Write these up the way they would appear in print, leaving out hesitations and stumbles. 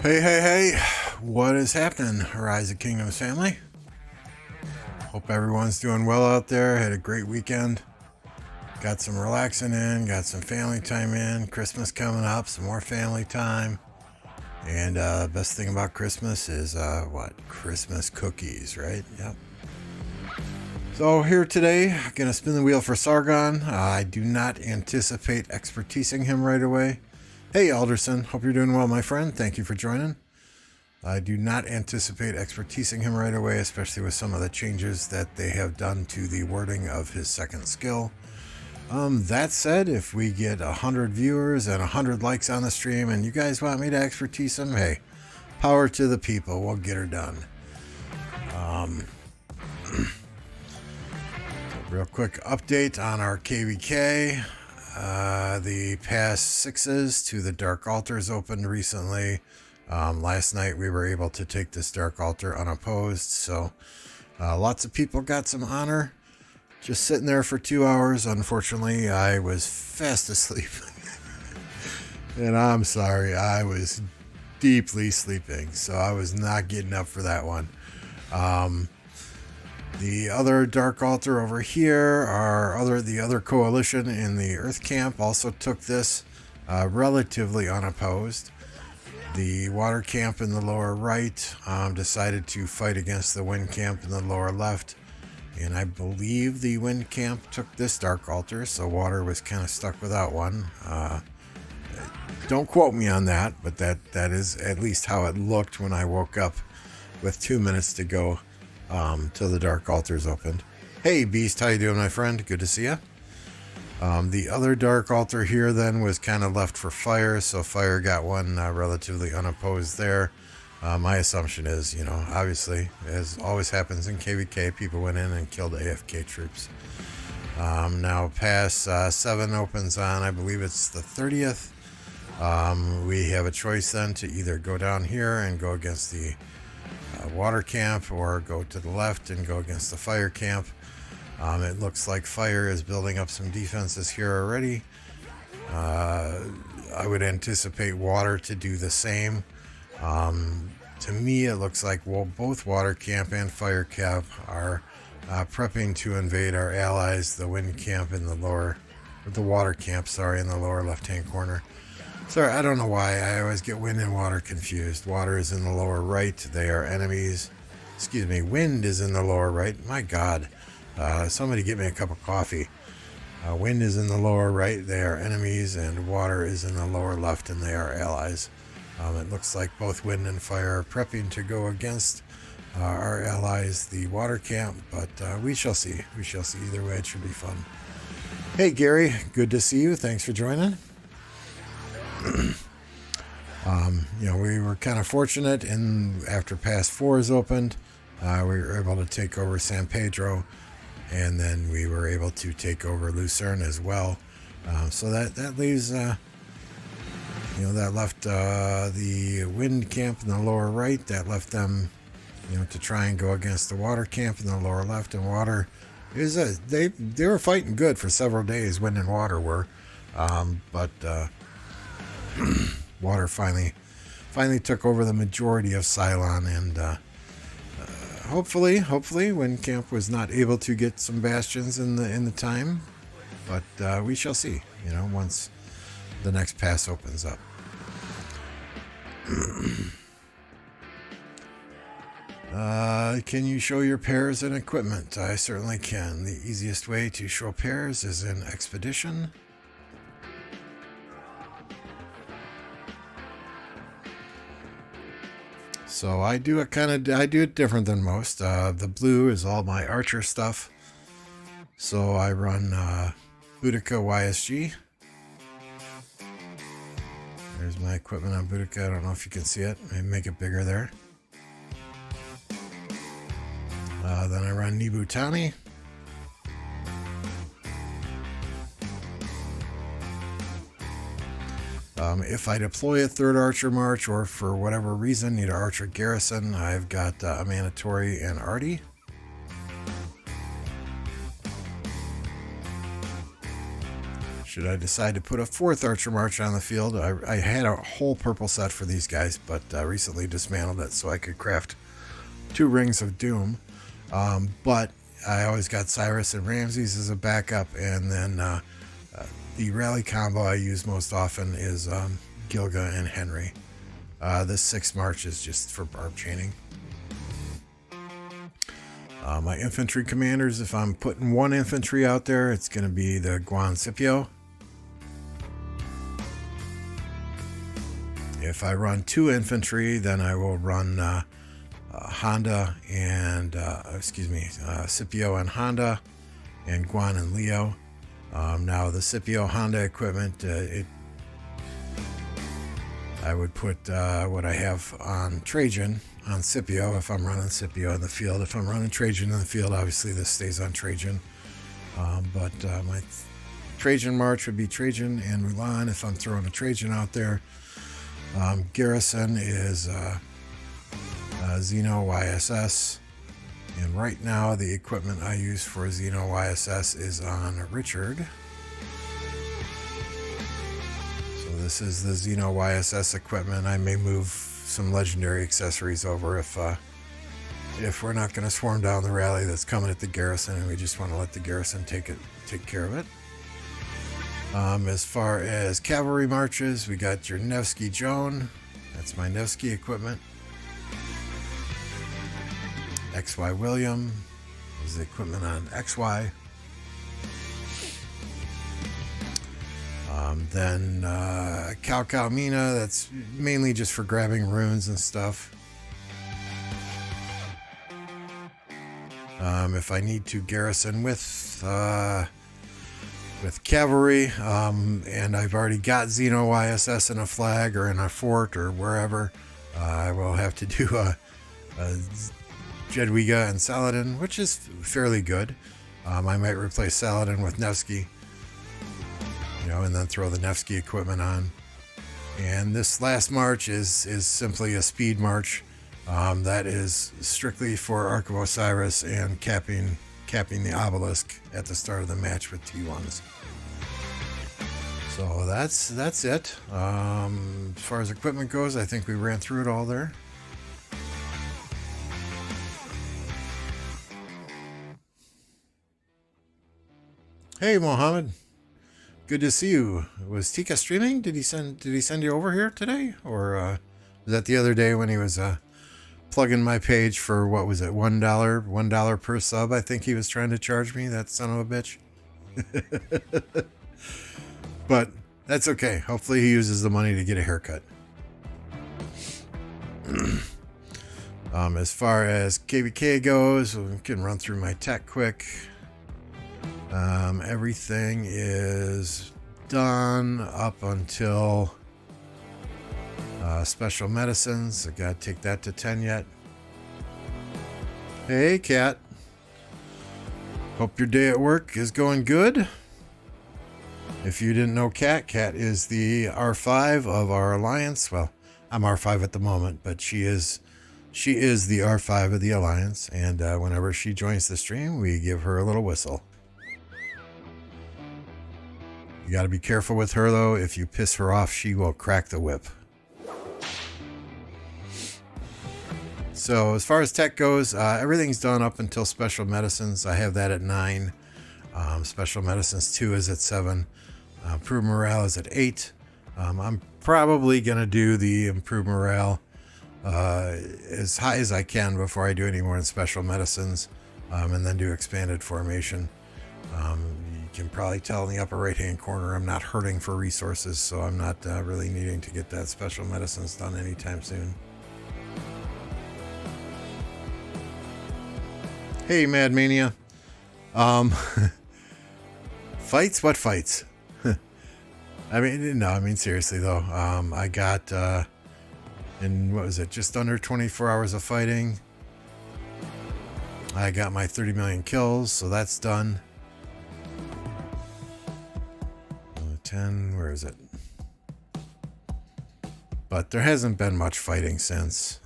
Hey, hey, hey, what is happening, Rise of Kingdoms family? Hope everyone's doing well out there. Had a great weekend. Got some relaxing in, got some family time in. Christmas coming up, some more family time. And best thing about Christmas is what? Christmas cookies, right? Yep. So here today, gonna spin the wheel for Sargon. I do not anticipate expertising him right away. Hey Alderson, hope you're doing well, my friend. Thank you for joining. I do not anticipate expertising him right away, especially with some of the changes that they have done to the wording of his second skill. That said, if we get 100 viewers and 100 likes on the stream and you guys want me to expertise him, hey, power to the people. We'll get her done. Real quick update on our KVK. The past 6s to the Dark Altars opened recently. Last night we were able to take this Dark Altar unopposed, so lots of people got some honor. Just sitting there for 2 hours. Unfortunately, I was fast asleep. And I'm sorry, I was deeply sleeping, so I was not getting up for that one. The other Dark Altar over here, the other coalition in the Earth Camp also took this relatively unopposed. The Water Camp in the lower right decided to fight against the Wind Camp in the lower left. And I believe the Wind Camp took this Dark Altar, so Water was kind of stuck without one. Don't quote me on that, but that is at least how it looked when I woke up with 2 minutes to go till the Dark Altars opened. Hey Beast, how you doing, my friend? Good to see you. The other Dark Altar here then was kind of left for Fire, so Fire got one relatively unopposed there. My assumption is, obviously, as always happens in KVK, people went in and killed AFK troops. Now Pass 7 opens on, I believe it's the 30th. We have a choice then to either go down here and go against the Water Camp or go to the left and go against the Fire Camp. It looks like Fire is building up some defenses here already. I would anticipate Water to do the same. To me, it looks like both Water Camp and Fire Camp are prepping to invade our allies, the Wind Camp in the lower, or the Water Camp, sorry, in the lower left-hand corner. Sorry, I don't know why. I always get Wind and Water confused. Water is in the lower right. They are enemies. Excuse me, Wind is in the lower right. My God. Somebody get me a cup of coffee. Wind is in the lower right. They are enemies. And Water is in the lower left, and they are allies. It looks like both Wind and Fire are prepping to go against our allies, the Water Camp. But we shall see. We shall see. Either way, it should be fun. Hey, Gary. Good to see you. Thanks for joining. We were kind of fortunate after Pass 4 opened, we were able to take over San Pedro, and then we were able to take over Lucerne as well. So that leaves, that left the Wind Camp in the lower right. That left them, to try and go against the Water Camp in the lower left. And Water is they were fighting good for several days. Wind and Water were, but Water finally took over the majority of Cylon, and hopefully Wind Camp was not able to get some bastions in the time, but we shall see, once the next pass opens up. Can you show your pairs and equipment? I certainly can. The easiest way to show pairs is in Expedition. So I do it different than most. The blue is all my archer stuff. So I run Boudica YSG. There's my equipment on Boudica. I don't know if you can see it. Maybe make it bigger there. Then I run Nibutani. If I deploy a third Archer March, or for whatever reason need an Archer Garrison, I've got Amanatori and Artie. should I decide to put a 4th Archer March on the field. I had a whole purple set for these guys, but recently dismantled it so I could craft 2 Rings of Doom. But I always got Cyrus and Ramses as a backup, and then the rally combo I use most often is Gilga and Henry. This 6th March is just for barb chaining. My infantry commanders, if I'm putting 1 infantry out there, it's going to be the Guan Scipio. If I run 2 infantry, then I will run Honda and, Scipio and Honda, and Guan and Leo. Now the Scipio Honda equipment, I would put what I have on Trajan on Scipio if I'm running Scipio in the field. If I'm running Trajan in the field, obviously this stays on Trajan. But my Trajan March would be Trajan and Mulan if I'm throwing a Trajan out there. Garrison is Xeno YSS. And right now the equipment I use for Xeno YSS is on Richard. So this is the Xeno YSS equipment. I may move some legendary accessories over if we're not going to swarm down the rally that's coming at the garrison, and we just want to let the garrison take care of it. As far as cavalry marches, we got your Nevsky Joan. That's my Nevsky equipment. XY William is the equipment on XY. Then Cal Mina, that's mainly just for grabbing runes and stuff. If I need to garrison with cavalry, and I've already got Xeno YSS in a flag or in a fort or wherever, I will have to do a Jedwiga and Saladin, which is fairly good. I might replace Saladin with Nevsky, and then throw the Nevsky equipment on. And this last march is simply a speed march. That is strictly for Ark of Osiris and capping the obelisk at the start of the match with T1s. So that's it. As far as equipment goes, I think we ran through it all there. Hey Mohammed, good to see you. Was Tika streaming? Did he send you over here today, or was that the other day when he was plugging my page for, what was it, $1 per sub? I think he was trying to charge me, that son of a bitch. But that's okay. Hopefully he uses the money to get a haircut. As far as KVK goes, we can run through my tech quick. Everything is done up until special medicines. I gotta take that to 10 yet. Hey Kat, hope your day at work is going good. If you didn't know Kat is the R5 of our alliance. Well, I'm R5 at the moment, but she is the R5 of the alliance, and whenever she joins the stream, we give her a little whistle. You got to be careful with her, though. If you piss her off, she will crack the whip. So as far as tech goes, everything's done up until special medicines. I have that at 9. Special medicines 2 is at 7. Improved morale is at 8. I'm probably going to do the improved morale as high as I can before I do any more in special medicines, and then do expanded formation. You can probably tell in the upper right hand corner I'm not hurting for resources, so I'm not really needing to get that special medicines done anytime soon. Hey Mad Mania. Fights? What fights? I mean seriously though. I got in, what was it, just under 24 hours of fighting, I got my 30 million kills, so that's done. 10, where is it? But there hasn't been much fighting since.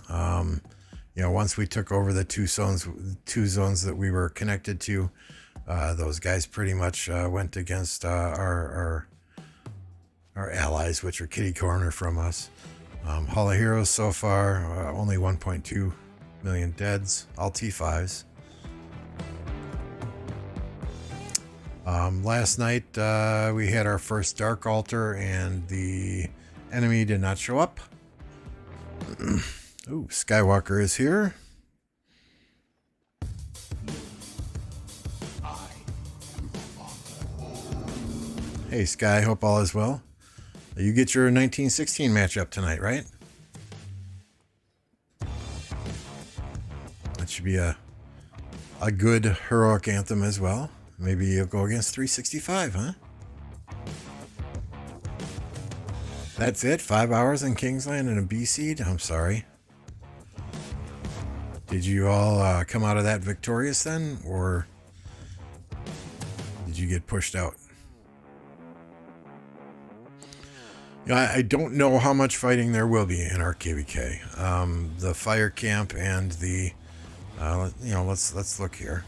Once we took over the two zones that we were connected to, those guys pretty much went against our our allies, which are kitty corner from us. Hall of Heroes so far, only 1.2 million deads, all T5s. Last night we had our first Dark Altar and the enemy did not show up. Ooh, Skywalker is here. Hey Sky, hope all is well. You get your 1916 matchup tonight, right? That should be a good heroic anthem as well. Maybe you'll go against 365, huh? That's it? 5 hours in Kingsland and a B seed? I'm sorry. Did you all come out of that victorious then? Or did you get pushed out? I don't know how much fighting there will be in our KVK. The fire camp and the, let's look here.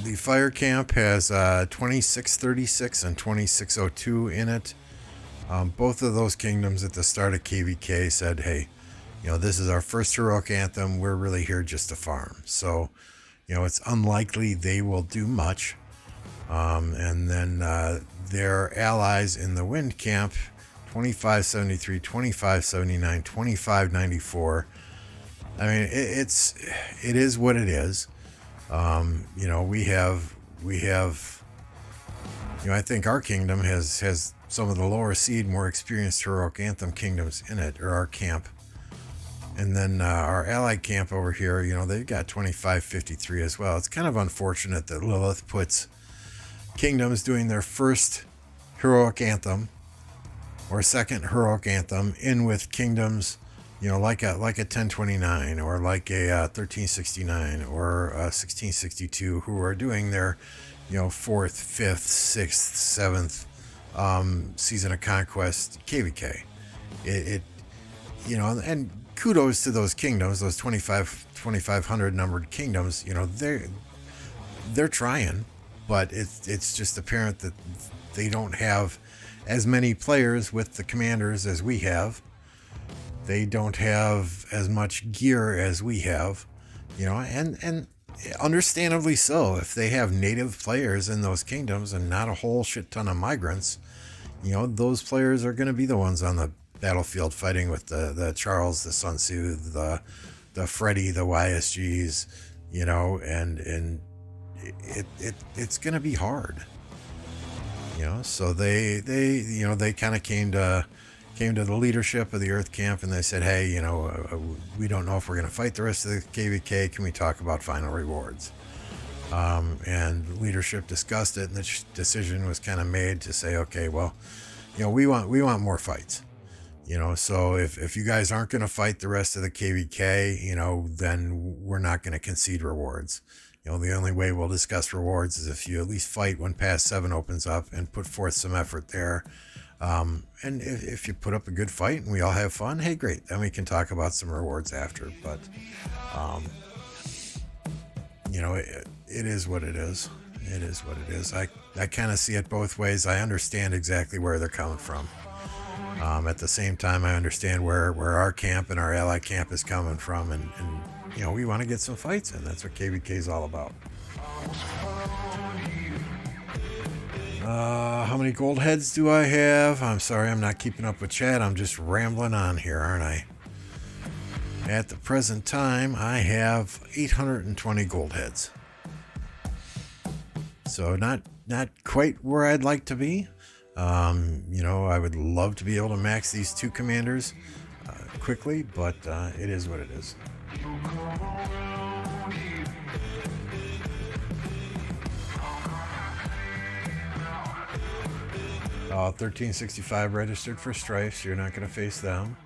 The fire camp has 2636 and 2602 in it. Both of those kingdoms at the start of KVK said, hey, this is our first heroic anthem. We're really here just to farm. So, it's unlikely they will do much. And then their allies in the wind camp, 2573, 2579, 2594. I mean, it is what it is. We have, I think our kingdom has some of the lower seed, more experienced heroic anthem kingdoms in it, or our camp. And then our allied camp over here, they've got 2553 as well. It's kind of unfortunate that Lilith puts kingdoms doing their first heroic anthem or second heroic anthem in with kingdoms, like a 1029 or like a 1369 or a 1662, who are doing their, 4th, 5th, 6th, 7th season of conquest KVK. And kudos to those kingdoms, those 2,500 numbered kingdoms. They're trying. But it's just apparent that they don't have as many players with the commanders as we have. They don't have as much gear as we have, and understandably so. If they have native players in those kingdoms and not a whole shit ton of migrants, those players are going to be the ones on the battlefield fighting with the Charles, the Sun Tzu, the Freddy, the YSGs, and it's going to be hard, so they kind of came to the leadership of the Earth Camp and they said, hey, we don't know if we're going to fight the rest of the KVK. Can we talk about final rewards? And leadership discussed it, and the decision was kind of made to say, okay, well, we want more fights, so if you guys aren't going to fight the rest of the KVK, then we're not going to concede rewards. The only way we'll discuss rewards is if you at least fight when Pass 7 opens up and put forth some effort there. And if you put up a good fight and we all have fun, hey, great. Then we can talk about some rewards after. But, it is what it is. It is what it is. I kind of see it both ways. I understand exactly where they're coming from. At the same time, I understand where our camp and our ally camp is coming from. And we want to get some fights in. That's what KVK is all about. How many gold heads do I have? I'm sorry, I'm not keeping up with chat. I'm just rambling on here, aren't I? At the present time, I have 820 gold heads. So not quite where I'd like to be. I would love to be able to max these two commanders quickly, but it is what it is. 1365 registered for strife, so you're not going to face them.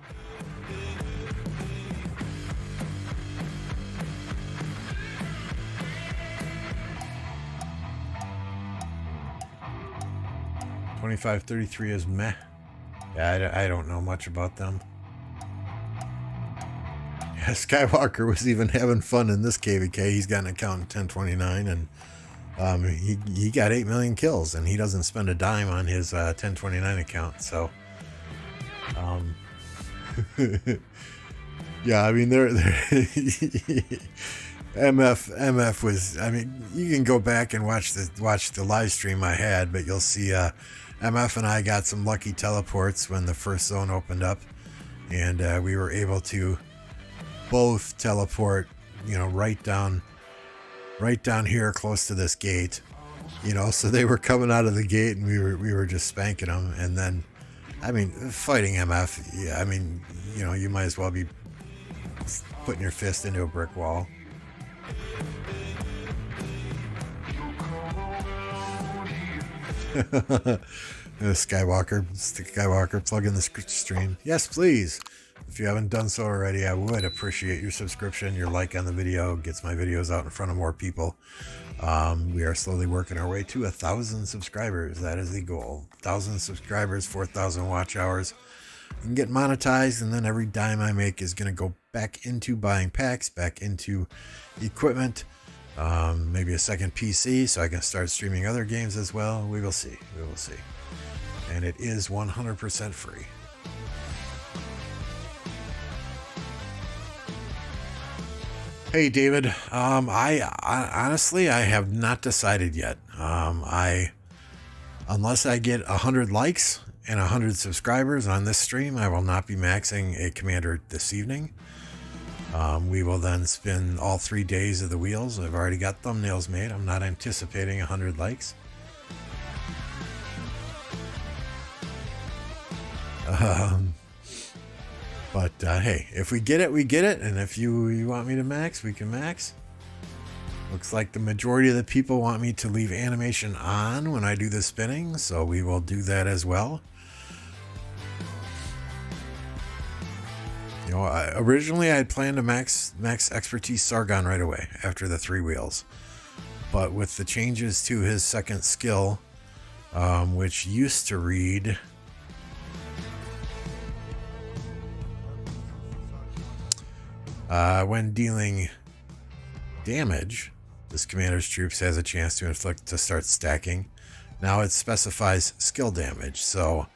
$25.33 is meh. Yeah, I don't know much about them. Yeah, Skywalker was even having fun in this KVK. He's got an account in 1029, and He got 8 million kills, and he doesn't spend a dime on his 1029 account. So, yeah, I mean, MF was. I mean, you can go back and watch the live stream I had, but you'll see MF and I got some lucky teleports when the first zone opened up, and we were able to both teleport, right down here close to this gate, so they were coming out of the gate, and we were just spanking them. And then, I mean, fighting MF, yeah, I mean, you might as well be putting your fist into a brick wall. Skywalker, plug in the stream. Yes, please. If you haven't done so already, I would appreciate your subscription. Your like on the video gets my videos out in front of more people. We are slowly working our way to 1,000 subscribers. That is the goal. 1,000 subscribers, 4,000 watch hours. And get monetized, and then every dime I make is going to go back into buying packs, back into equipment, maybe a second PC so I can start streaming other games as well. We will see. And it is 100% free. Hey David, I honestly have not decided yet. Unless I get 100 likes and 100 subscribers on this stream, I will not be maxing a commander this evening. We will then spin all 3 days of the wheels. I've already got thumbnails made. I'm not anticipating 100 likes. But hey, if we get it, we get it. And if you want me to max, we can max. Looks like the majority of the people want me to leave animation on when I do the spinning, so we will do that as well. Originally I had planned to max expertise Sargon right away after the 3 wheels. But with the changes to his second skill, which used to read... when dealing damage, this commander's troops has a chance to start stacking. Now it specifies skill damage, so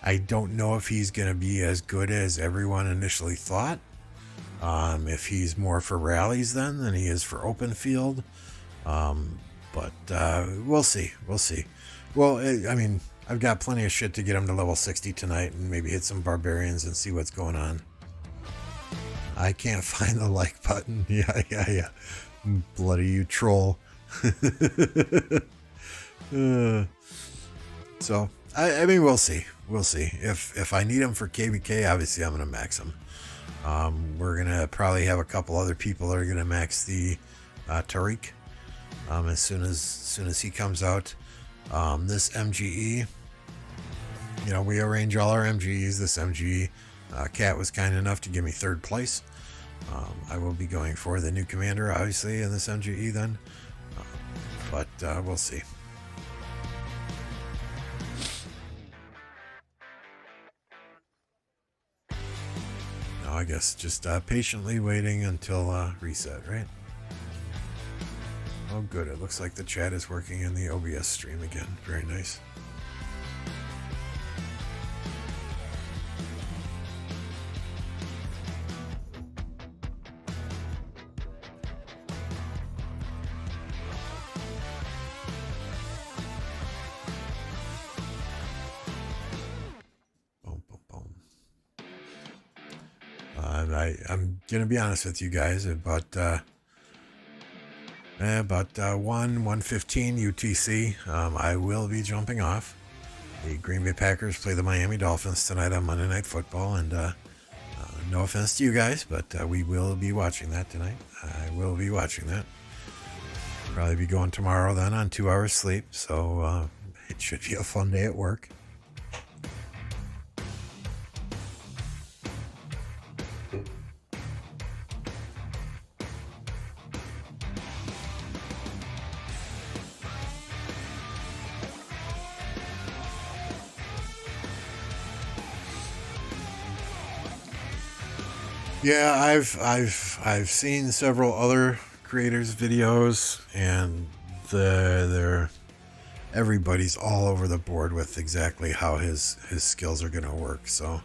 I don't know if he's going to be as good as everyone initially thought. If he's more for rallies then than he is for open field. But we'll see. Well, I mean, I've got plenty of shit to get him to level 60 tonight and maybe hit some barbarians and see what's going on. I can't find the like button. Yeah. Bloody you troll. So, I mean, we'll see. If I need him for KVK, obviously I'm going to max him. We're going to probably have a couple other people that are going to max the Tariq as soon as he comes out. This MGE, we arrange all our MGEs. This MGE, Cat was kind enough to give me 3rd place. I will be going for the new commander, obviously, in this MGE then. But we'll see. Now, I guess just patiently waiting until reset, right? Oh, good. It looks like the chat is working in the OBS stream again. Very nice. I'm gonna be honest with you guys. About 1:15 UTC, I will be jumping off. The Green Bay Packers play the Miami Dolphins tonight on Monday Night Football, and no offense to you guys, but we will be watching that tonight. I will be watching that. Probably be going tomorrow then on 2 hours sleep, so it should be a fun day at work. Yeah, I've seen several other creators' videos, and everybody's all over the board with exactly how his skills are going to work. So,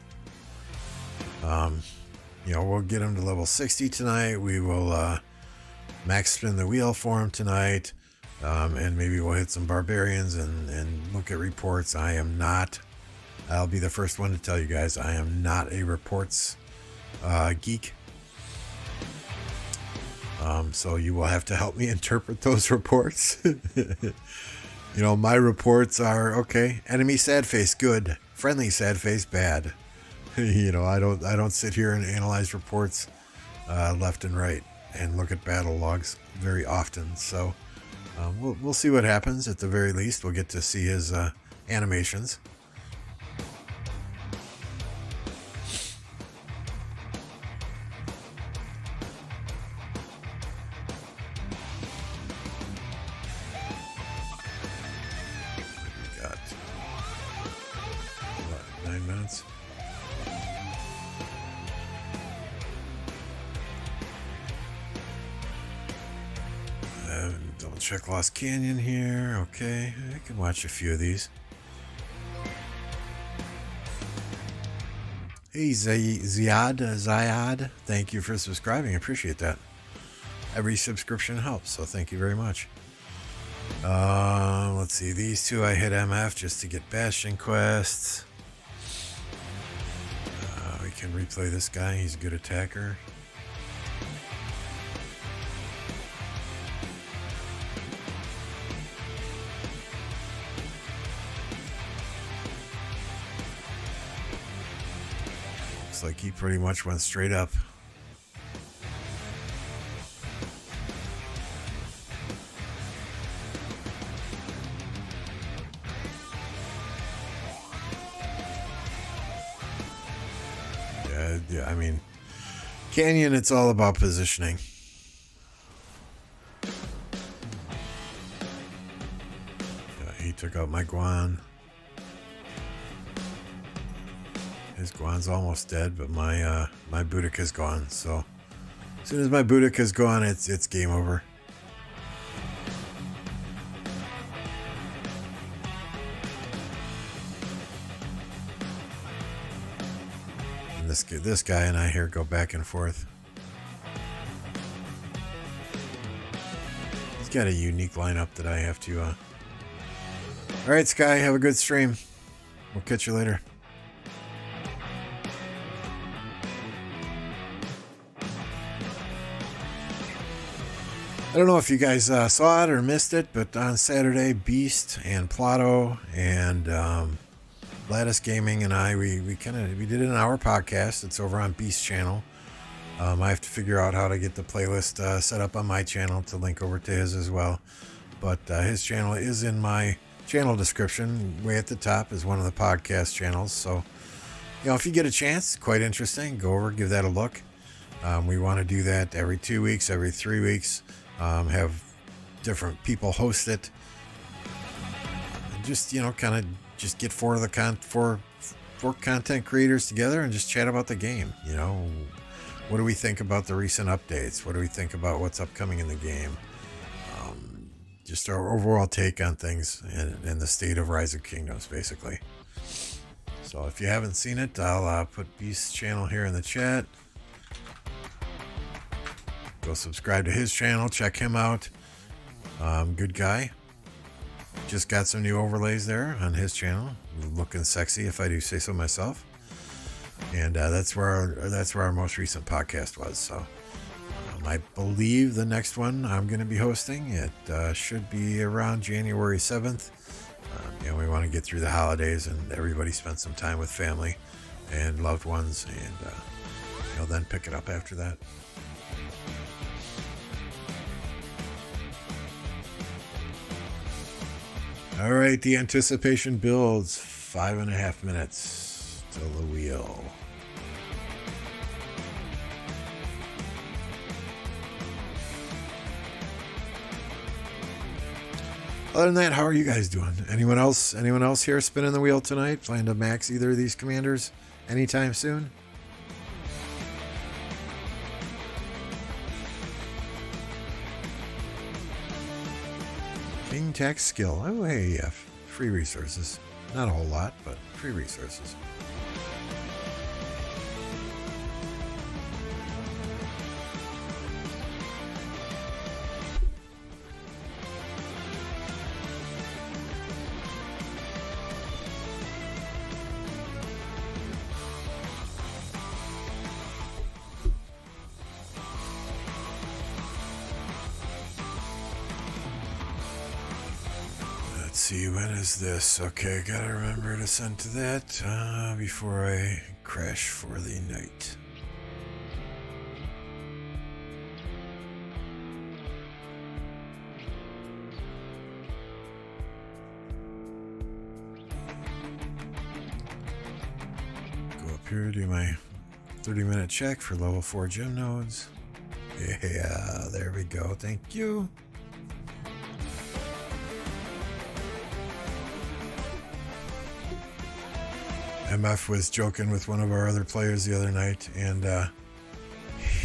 we'll get him to level 60 tonight. We will max spin the wheel for him tonight. And maybe we'll hit some barbarians and look at reports. I'll be the first one to tell you guys, I am not a reports geek. So you will have to help me interpret those reports. My reports are, okay, enemy sad face, good. Friendly sad face, bad. I don't sit here and analyze reports left and right and look at battle logs very often. So we'll see what happens. At the very least, we'll get to see his animations. Check Lost Canyon here. Okay, I can watch a few of these. Hey, Ziad, thank you for subscribing. I appreciate that. Every subscription helps, so thank you very much. Let's see. These two I hit MF just to get Bastion quests. We can replay this guy. He's a good attacker. Like he pretty much went straight up. Yeah, I mean, Canyon, it's all about positioning. He took out my Guan. His Guan's almost dead, but my Boudica's gone. So as soon as my Boudica's gone, it's game over. And this guy and I here go back and forth. He's got a unique lineup that I have to. All right, Sky, have a good stream. We'll catch you later. I don't know if you guys saw it or missed it, but on Saturday, Beast and Plato and Lattice Gaming and I, we did an hour podcast. It's over on Beast's channel. I have to figure out how to get the playlist set up on my channel to link over to his as well. But his channel is in my channel description. Way at the top is one of the podcast channels. So, if you get a chance, quite interesting. Go over, give that a look. We want to do that every 2 weeks, every 3 weeks. Have different people host it. And just, kind of just get four content creators together and just chat about the game. What do we think about the recent updates? What do we think about what's upcoming in the game? Just our overall take on things and the state of Rise of Kingdoms, basically. So if you haven't seen it, I'll put Beast's channel here in the chat. Go subscribe to his channel. Check him out. Good guy. Just got some new overlays there on his channel. Looking sexy, if I do say so myself. And that's where our most recent podcast was. So I believe the next one I'm going to be hosting, it should be around January 7th. We want to get through the holidays and everybody spend some time with family and loved ones, and then pick it up after that. All right, the anticipation builds. 5.5 minutes till the wheel. Other than that, how are you guys doing? Anyone else here spinning the wheel tonight? Plan to max either of these commanders anytime soon? King tax skill. Oh, hey, yeah. Free resources. Not a whole lot, but free resources. Let's see, when is this? Okay, gotta remember to send to that before I crash for the night. Go up here, do my 30-minute check for level 4 gem nodes. Yeah, there we go. Thank you. MF was joking with one of our other players the other night, and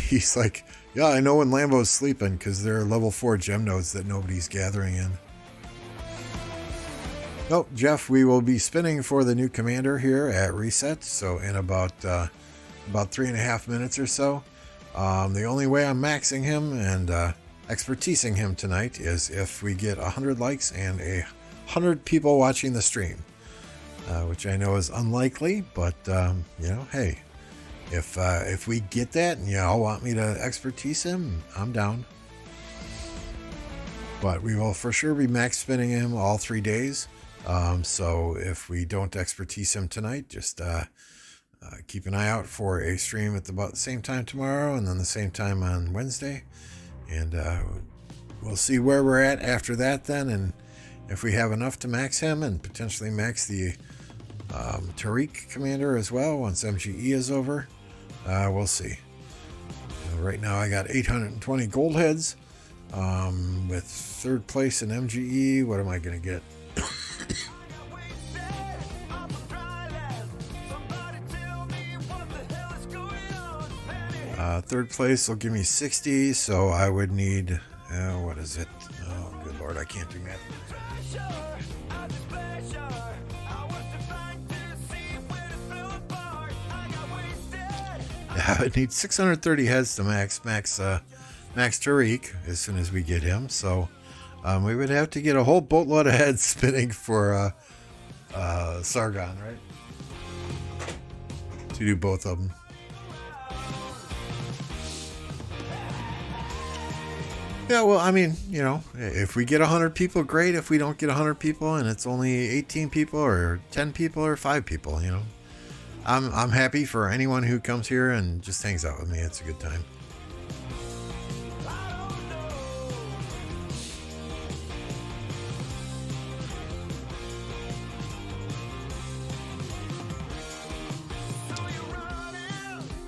he's like, yeah, I know when Lambo's sleeping because there are level 4 gem nodes that nobody's gathering in. Oh, Jeff, we will be spinning for the new commander here at reset, so in about 3.5 minutes or so. The only way I'm maxing him and expertising him tonight is if we get 100 likes and 100 people watching the stream. Which I know is unlikely, but you know, hey, if we get that and y'all want me to expertise him, I'm down. But we will for sure be max spinning him all 3 days. So if we don't expertise him tonight, just keep an eye out for a stream at about the same time tomorrow, and then the same time on Wednesday, and we'll see where we're at after that then, and if we have enough to max him and potentially max the Tariq commander as well once MGE is over. We'll see. Right now I got 820 gold heads with 3rd place in MGE. What am I going to get? 3rd place will give me 60, so I would need, what is it? Oh, good Lord, I can't do math. I would need 630 heads to max Tariq as soon as we get him. So we would have to get a whole boatload of heads spinning for Sargon, right? To do both of them. Yeah, well, I mean, you know, if we get 100 people, great. If we don't get 100 people and it's only 18 people or 10 people or 5 people, you know. I'm happy for anyone who comes here and just hangs out with me. It's a good time.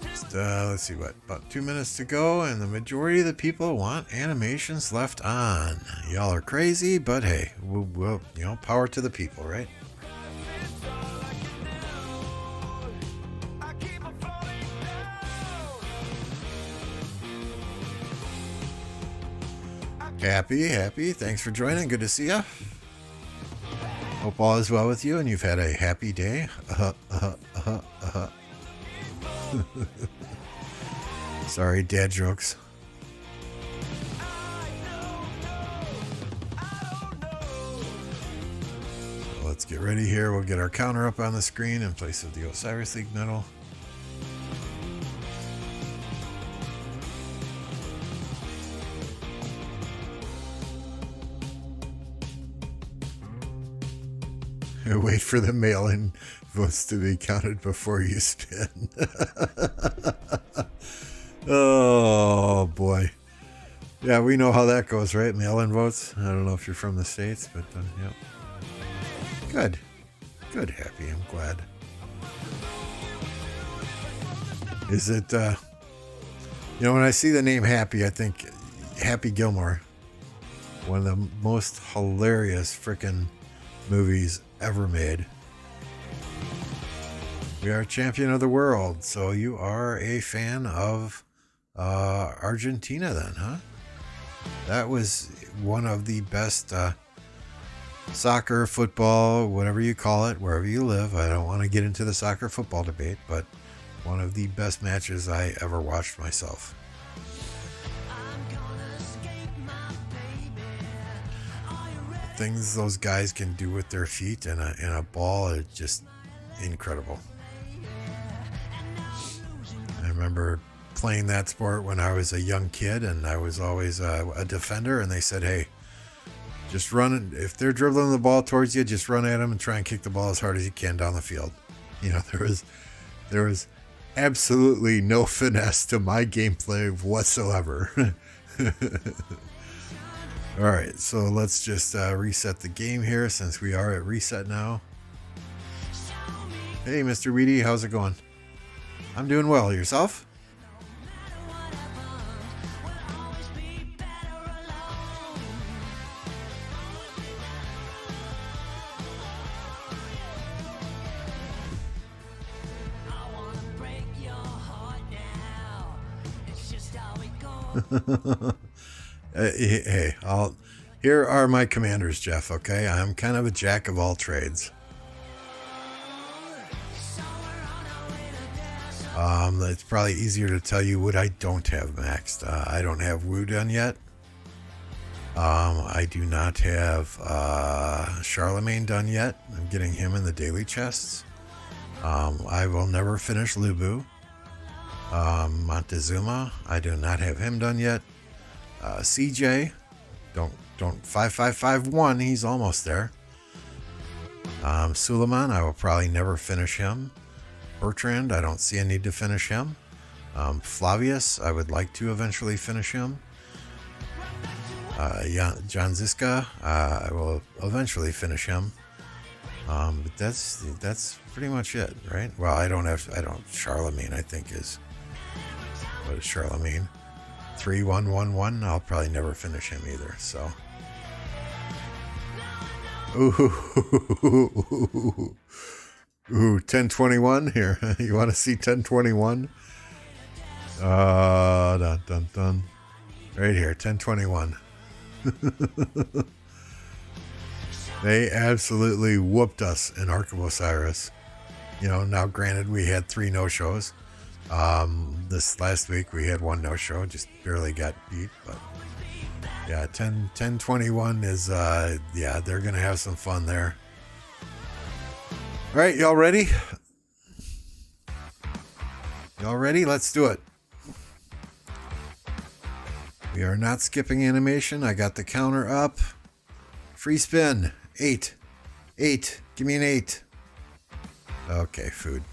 Just, let's see, what, about 2 minutes to go, and the majority of the people want animations left on. Y'all are crazy, but hey, we'll you know, power to the people, right? Happy. Thanks for joining. Good to see ya. Hope all is well with you and you've had a happy day. Sorry, dad jokes. So let's get ready here. We'll get our counter up on the screen in place of the Osiris League medal. Wait for the mail-in votes to be counted before you spin. Oh, boy. Yeah, we know how that goes, right? Mail-in votes. I don't know if you're from the States, but yeah. Good. Good, Happy. I'm glad. Is it, you know, when I see the name Happy, I think Happy Gilmore. One of the most hilarious frickin' movies ever made. We are champion of the world, so you are a fan of Argentina then, huh? That was one of the best soccer, football, whatever you call it, wherever you live. I don't want to get into the soccer football debate, but one of the best matches I ever watched myself. Things those guys can do with their feet and a ball is just incredible. I remember playing that sport when I was a young kid, and I was always a defender, and they said, hey, just run. If they're dribbling the ball towards you, just run at them and try and kick the ball as hard as you can down the field. You know, there was absolutely no finesse to my gameplay whatsoever. All right, so let's just reset the game here since we are at reset now. Hey, Mr. Weedy, how's it going? I'm doing well. Yourself? Hey, here are my commanders, Jeff, okay? I'm kind of a jack of all trades. It's probably easier to tell you what I don't have maxed. I don't have Wu done yet. I do not have Charlemagne done yet. I'm getting him in the daily chests. I will never finish Lubu. Montezuma, I do not have him done yet. CJ, don't 5551, he's almost there. Suleiman, I will probably never finish him. Bertrand, I don't see a need to finish him. Flavius, I would like to eventually finish him. John Ziska, I will eventually finish him. But that's pretty much it, right? Well, Charlemagne, I think is, what is Charlemagne? 3111, I'll probably never finish him either, so. Ooh, 1021 here. You want to see 1021? Dun. Right here, 1021. They absolutely whooped us in Ark of Osiris. You know, now granted, we had 3 no-shows. This last week we had 1 no-show, just barely got beat, but yeah, 1021 is, they're going to have some fun there. All right, y'all ready? Y'all ready? Let's do it. We are not skipping animation. I got the counter up. Free spin. 8. Give me an 8. Okay, food.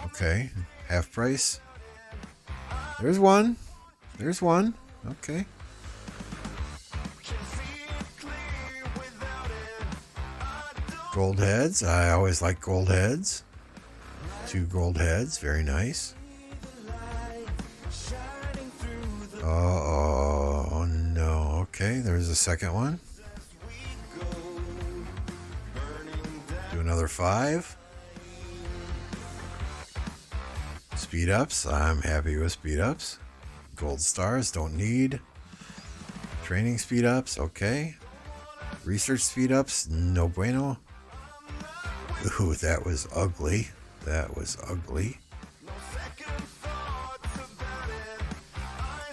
Okay, half price. There's one. Okay. Gold heads. I always like gold heads. 2 gold heads. Very nice. Oh no. Okay, there's a second one. Do another 5. Speed ups. I'm happy with speed ups. Gold stars. Don't need. Training speed ups. Okay. Research speed ups. No bueno. Ooh, that was ugly.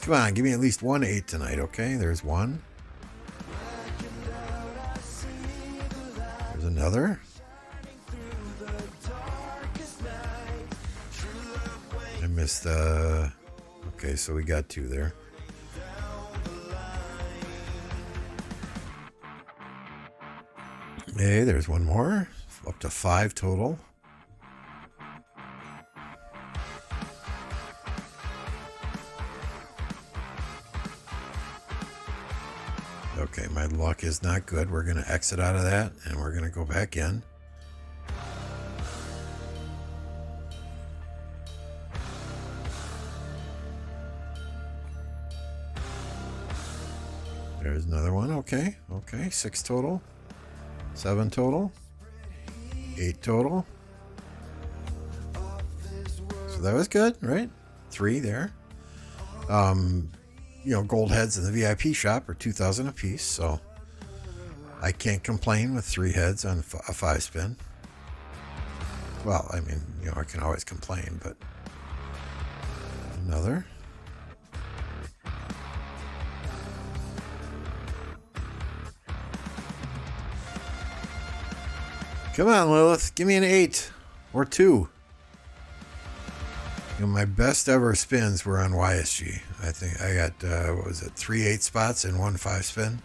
Come on, give me at least 1 8 tonight, okay? There's 1. There's another. I missed, okay, so we got 2 there. Hey, there's 1 more. Up to 5 total. Okay, my luck is not good. We're going to exit out of that, and we're going to go back in. There's another one. Okay, 6 total. 7 total. 8 total. So that was good, right? 3 there. Gold heads in the VIP shop are 2,000 a piece, so I can't complain with 3 heads on a 5 spin. Well, I mean, I can always complain, but another. Come on, Lilith. Give me an 8 or 2. My best ever spins were on YSG. I think I got, what was it, 3 8 spots and 1 5 spin.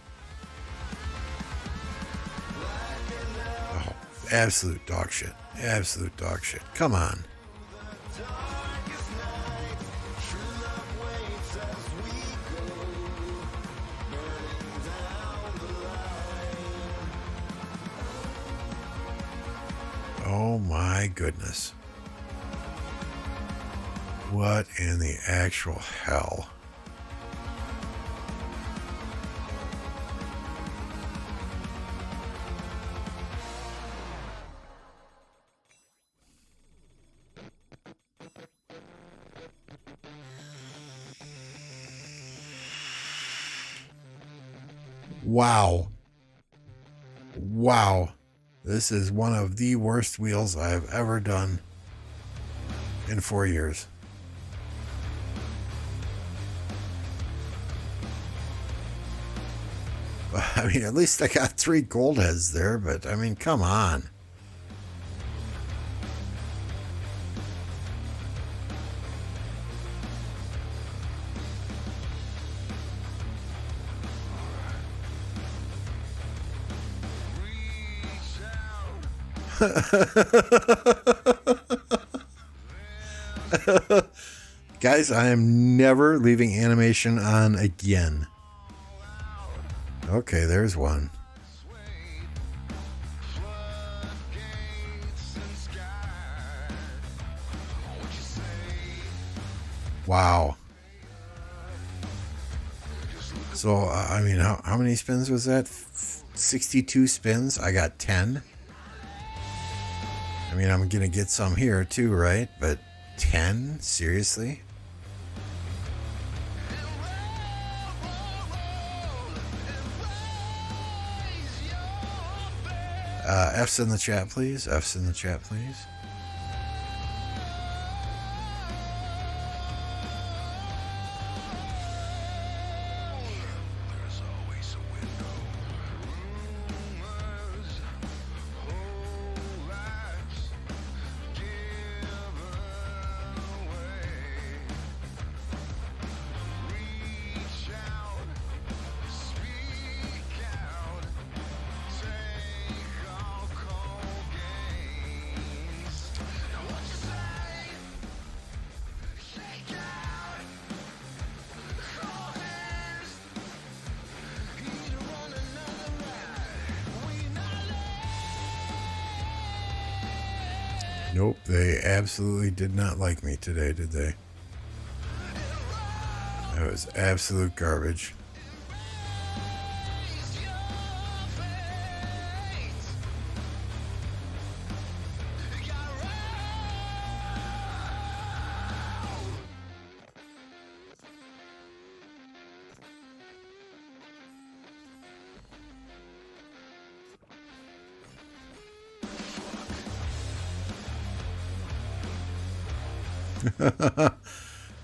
Oh, absolute dog shit. Absolute dog shit. Come on. Oh my goodness. What in the actual hell? Wow. Wow. This is one of the worst wheels I've ever done in 4 years. I mean, at least I got 3 gold heads there, but I mean, come on. Guys, I am never leaving animation on again. Okay, there's one. Wow. So, I mean, how many spins was that? 62 spins. I got 10. I mean, I'm going to get some here too, right? But 10? Seriously? F's in the chat, please. F's in the chat, please. Nope, they absolutely did not like me today, did they? That was absolute garbage.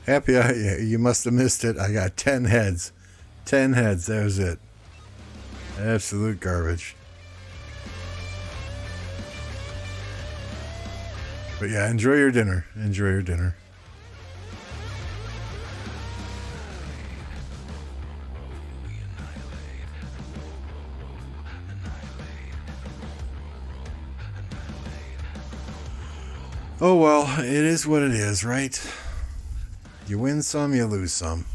Happy, you must have missed it. I got 10 heads. 10 heads, that was it. Absolute garbage. But yeah, enjoy your dinner. Enjoy your dinner. Oh well, it is what it is, right? You win some, you lose some.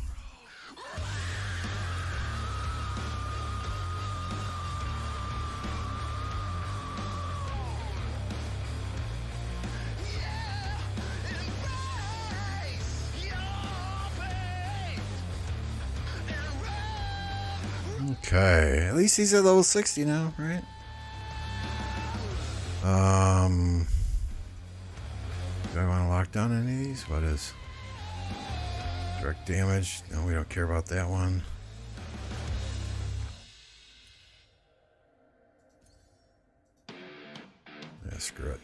Okay, at least he's at level 60 now, right? Do I want to lock down any of these? What is direct damage? No, we don't care about that one. Screw it.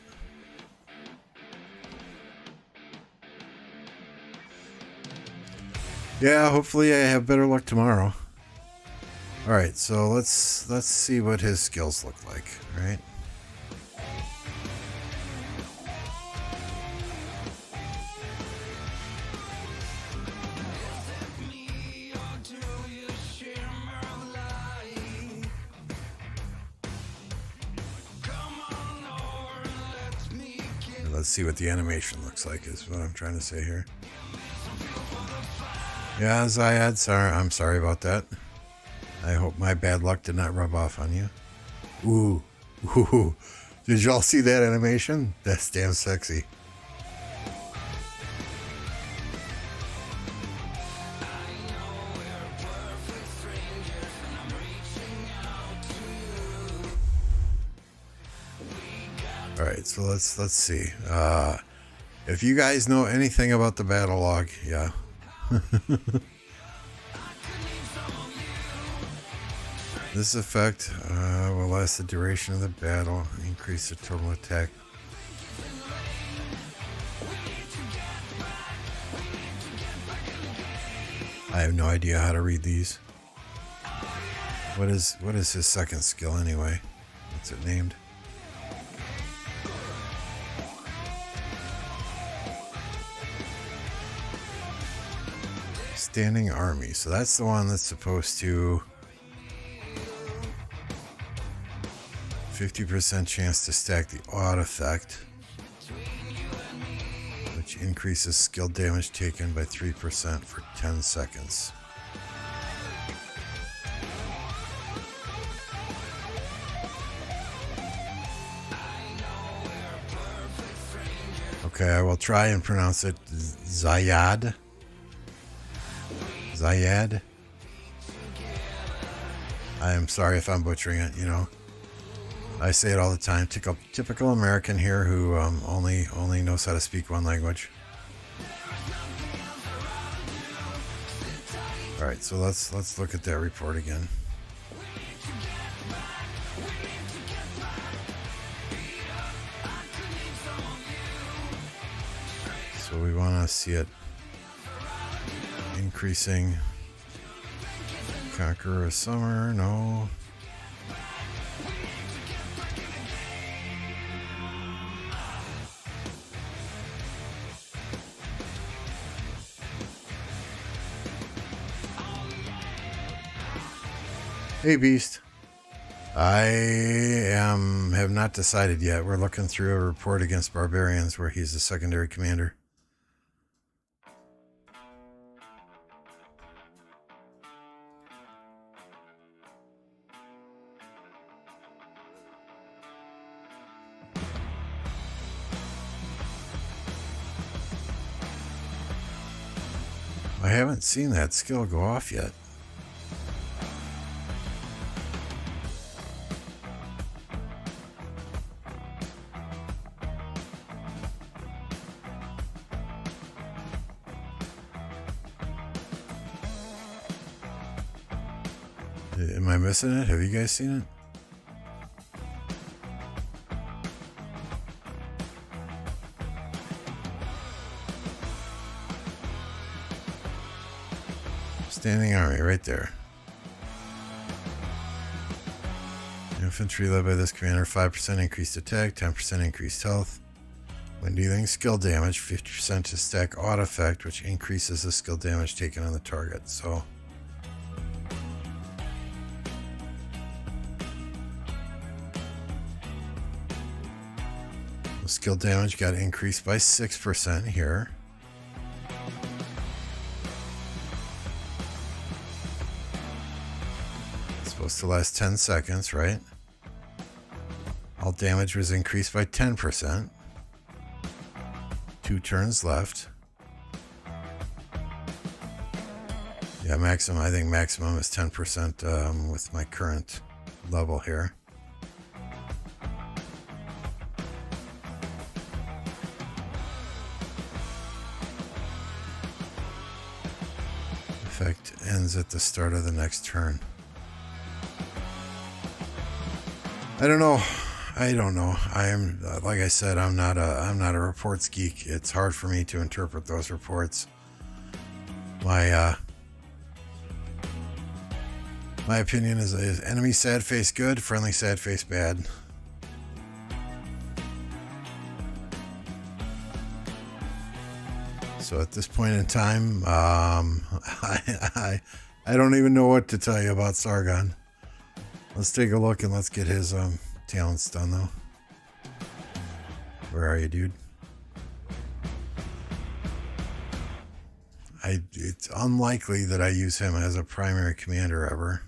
Yeah, hopefully I have better luck tomorrow. Alright, so let's see what his skills look like, right? Let's see what the animation looks like is what I'm trying to say here. Yeah, Zayad, I'm sorry about that. I hope my bad luck did not rub off on you. Ooh. Did y'all see that animation? That's damn sexy. Alright, so let's see. If you guys know anything about the battle log, yeah. This effect will last the duration of the battle, increase the total attack. I have no idea how to read these. What is his second skill anyway? What's it named? Standing Army. So that's the one that's supposed to 50% chance to stack the odd effect, which increases skill damage taken by 3% for 10 seconds. Okay, I will try and pronounce it Zayad. Zayad. I am sorry if I'm butchering it, you know. I say it all the time. Typical American here who only knows how to speak one language. All right, so let's look at that report again. So we want to see it increasing. Conqueror of Summer, no. Hey, Beast. I have not decided yet. We're looking through a report against barbarians where he's the secondary commander. I haven't seen that skill go off yet. Am I missing it? Have you guys seen it? Standing Army, right there. Infantry led by this commander, 5% increased attack, 10% increased health. When dealing skill damage, 50% to stack odd effect, which increases the skill damage taken on the target. So the skill damage got increased by 6% here. Supposed to last 10 seconds, right? All damage was increased by 10%. 2 turns left. Yeah, maximum. I think maximum is 10% with my current level here. Effect ends at the start of the next turn. I don't know. I don't know. I am, like I said, I'm not a reports geek. It's hard for me to interpret those reports. My my opinion is enemy sad face good, friendly sad face bad. So at this point in time, I don't even know what to tell you about Sargon. Let's take a look and let's get his talents done though. Where are you, dude? It's unlikely that I use him as a primary commander ever.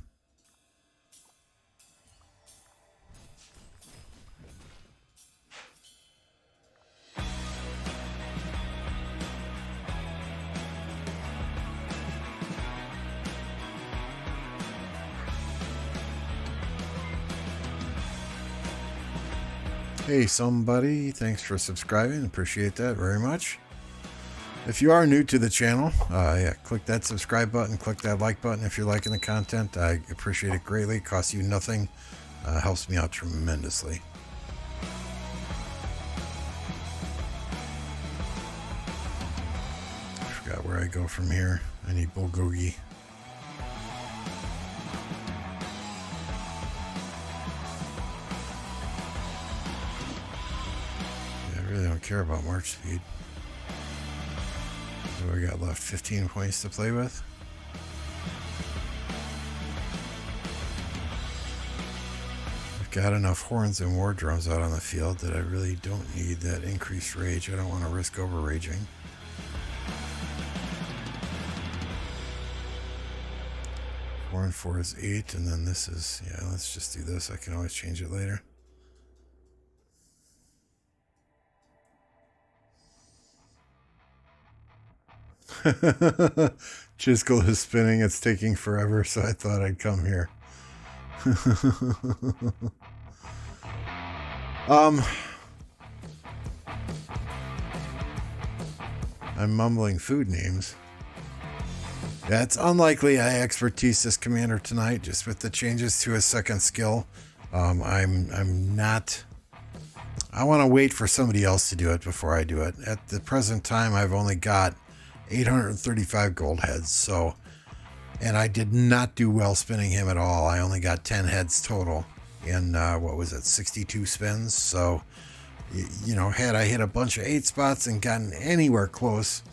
Hey somebody, thanks for subscribing. Appreciate that very much. If you are new to the channel, click that subscribe button, click that like button if you're liking the content. I appreciate it greatly. It costs you nothing. Helps me out tremendously. I forgot where I go from here. I need bulgogi. I really don't care about march speed. What do we got left? 15 points to play with. I've got enough horns and war drums out on the field that I really don't need that increased rage. I don't want to risk over raging. Four and 4 is 8, and then this is, yeah, let's just do this. I can always change it later. Chiskel is spinning. It's taking forever, so I thought I'd come here. I'm mumbling food names. Yeah, it's unlikely I expertise this commander tonight, just with the changes to his second skill. I'm not. I want to wait for somebody else to do it before I do it. At the present time, I've only got 835 gold heads, so, and I did not do well spinning him at all. I only got 10 heads total in what was it, 62 spins. So, you know, had I hit a bunch of 8 spots and gotten anywhere close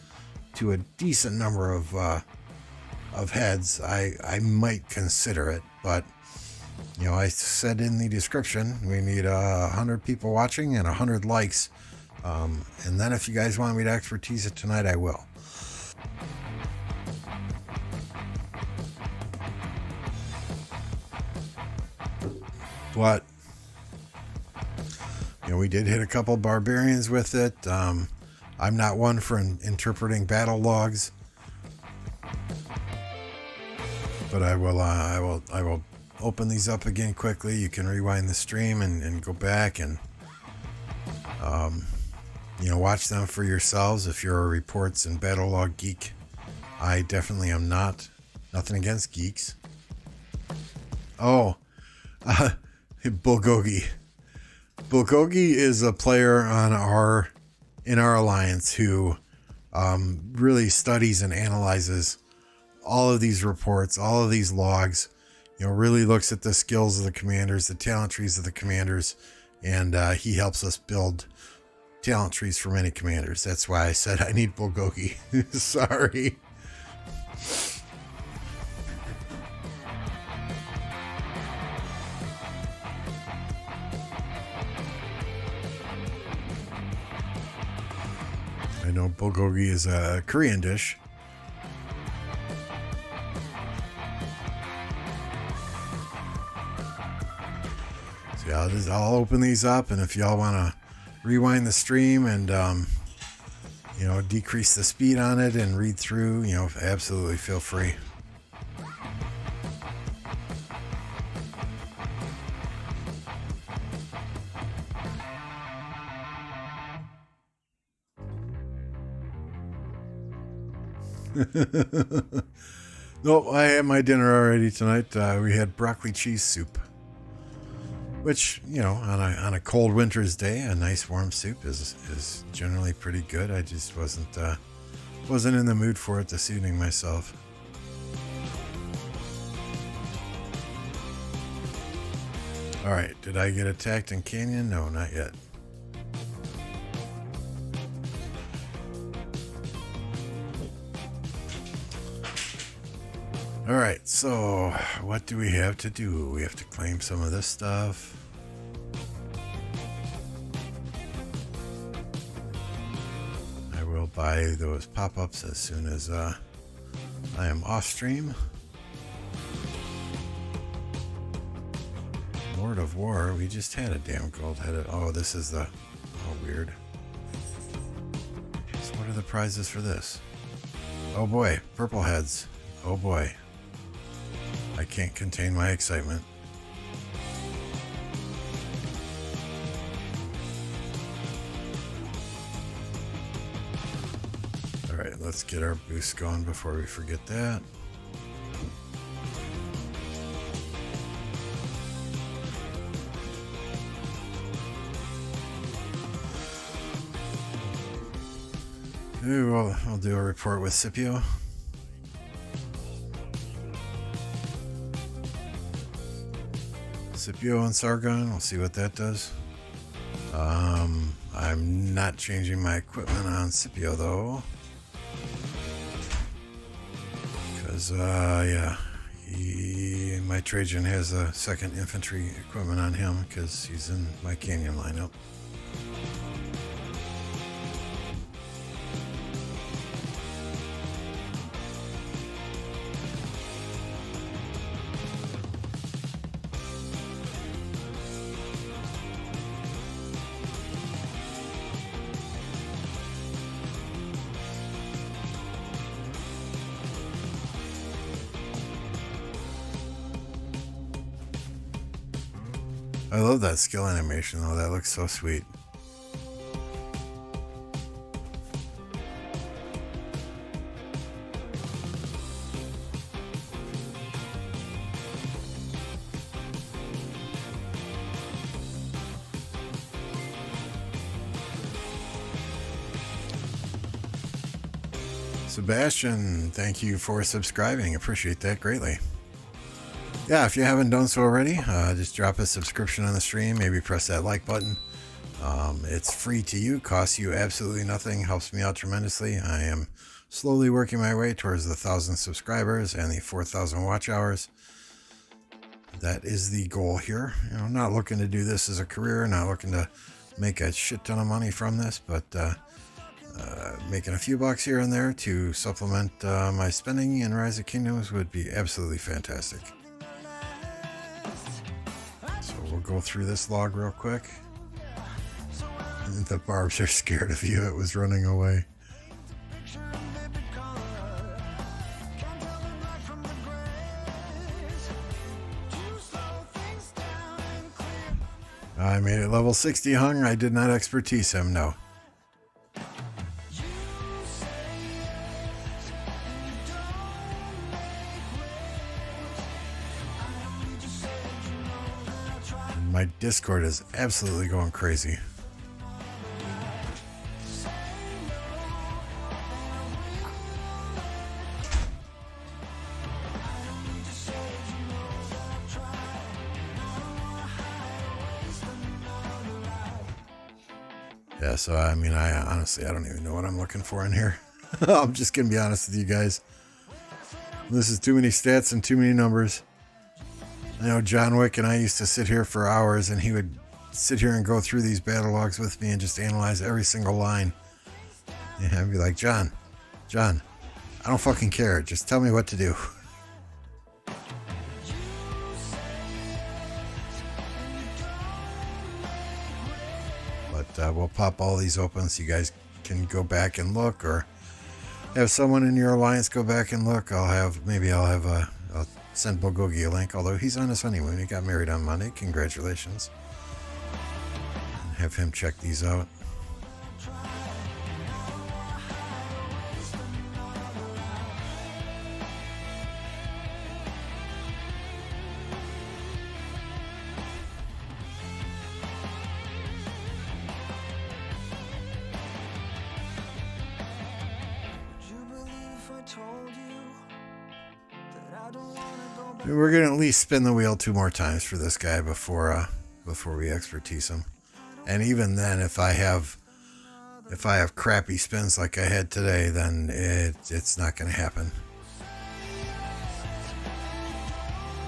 to a decent number of heads, I might consider it. But you know, I said in the description we need 100 people watching and 100 likes, and then if you guys want me to expertise it tonight, I will. But you know, we did hit a couple barbarians with it. I'm not one for interpreting battle logs, but I will open these up again quickly. You can rewind the stream and go back and you know, watch them for yourselves if you're a reports and battle log geek. I definitely am not. Nothing against geeks. Oh, Bulgogi. Bulgogi is a player in our alliance who really studies and analyzes all of these reports, all of these logs. You know, really looks at the skills of the commanders, the talent trees of the commanders, and he helps us build talent trees for many commanders. That's why I said I need Bulgogi. Sorry. I know bulgogi is a Korean dish. So yeah, I'll open these up, and if y'all want to rewind the stream and you know, decrease the speed on it and read through, you know, absolutely feel free. Nope, I had my dinner already tonight. We had broccoli cheese soup. which, you know, on a cold winter's day, a nice warm soup is generally pretty good. I just wasn't in the mood for it this evening myself. All right, did I get attacked in Canyon? No, not yet. All right, so what do we have to do? We have to claim some of this stuff. I will buy those pop-ups as soon as I am off stream. Lord of War, we just had a damn gold-headed. Oh, this is the... Oh, weird. So what are the prizes for this? Oh boy, purple heads. Oh boy. I can't contain my excitement. Alright, let's get our boost going before we forget that. Ooh, I'll do a report with Scipio. Scipio and Sargon, we'll see what that does. I'm not changing my equipment on Scipio though. Because, yeah, my Trajan has a second infantry equipment on him because he's in my Canyon lineup. I love that skill animation though, that looks so sweet. Sebastian, thank you for subscribing. Appreciate that greatly. Yeah, if you haven't done so already, just drop a subscription on the stream. Maybe press that like button. It's free to you, costs you absolutely nothing, helps me out tremendously. I am slowly working my way towards the 1,000 subscribers and the 4,000 watch hours. That is the goal here. You know, I'm not looking to do this as a career, not looking to make a shit ton of money from this, but making a few bucks here and there to supplement my spending in Rise of Kingdoms would be absolutely fantastic. So we'll go through this log real quick. The barbs are scared of you. It was running away. I made it level 60 hung. I did not expertise him, no. My Discord is absolutely going crazy. Yeah, so I mean, I honestly don't even know what I'm looking for in here. I'm just gonna be honest with you guys. This is too many stats and too many numbers. I know John Wick and I used to sit here for hours, and he would sit here and go through these battle logs with me and just analyze every single line. And I'd be like, John, I don't fucking care. Just tell me what to do. But we'll pop all these open so you guys can go back and look, or have someone in your alliance go back and look. I'll send Bulgogi a link, although he's on his honeymoon. He got married on Monday. Congratulations. And have him check these out. We're gonna at least spin the wheel 2 more times for this guy before we expertise him. And even then, if I have crappy spins like I had today, then it's not gonna happen.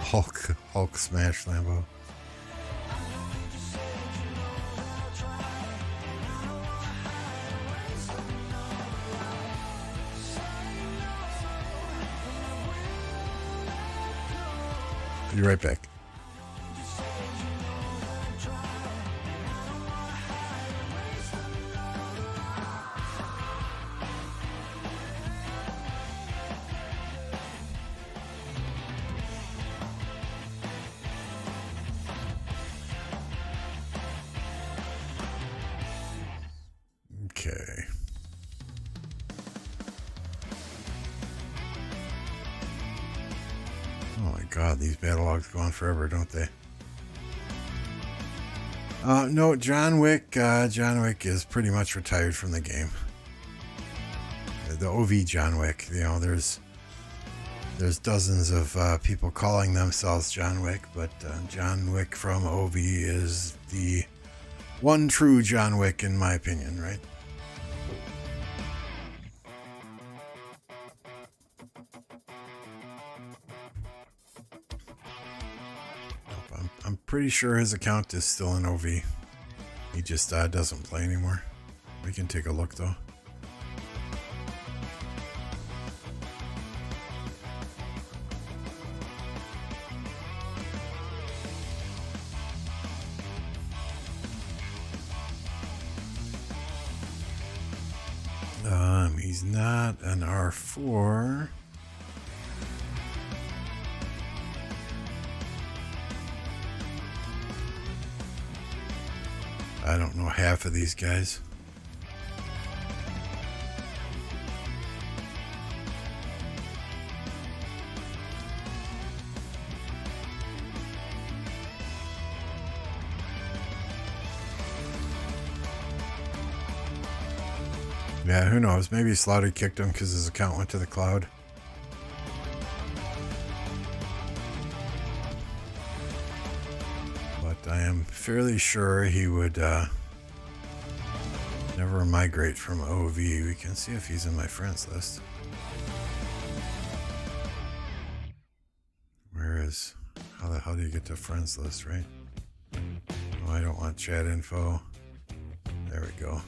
Hulk smash Lambo. Be right back. Okay. Oh my god, these battle logs go on forever, don't they? No, John Wick is pretty much retired from the game. The OV John Wick, there's dozens of people calling themselves John Wick, but John Wick from OV is the one true John Wick in my opinion, right? I'm pretty sure his account is still in OV. He just doesn't play anymore. We can take a look though. He's not an R4. I don't know half of these guys. Yeah, who knows? Maybe Slaughter kicked him because his account went to the cloud. But I am fairly sure he would never migrate from OV. We can see if he's in my friends list. Where is... How the hell do you get to friends list, right? Oh, I don't want chat info. There we go.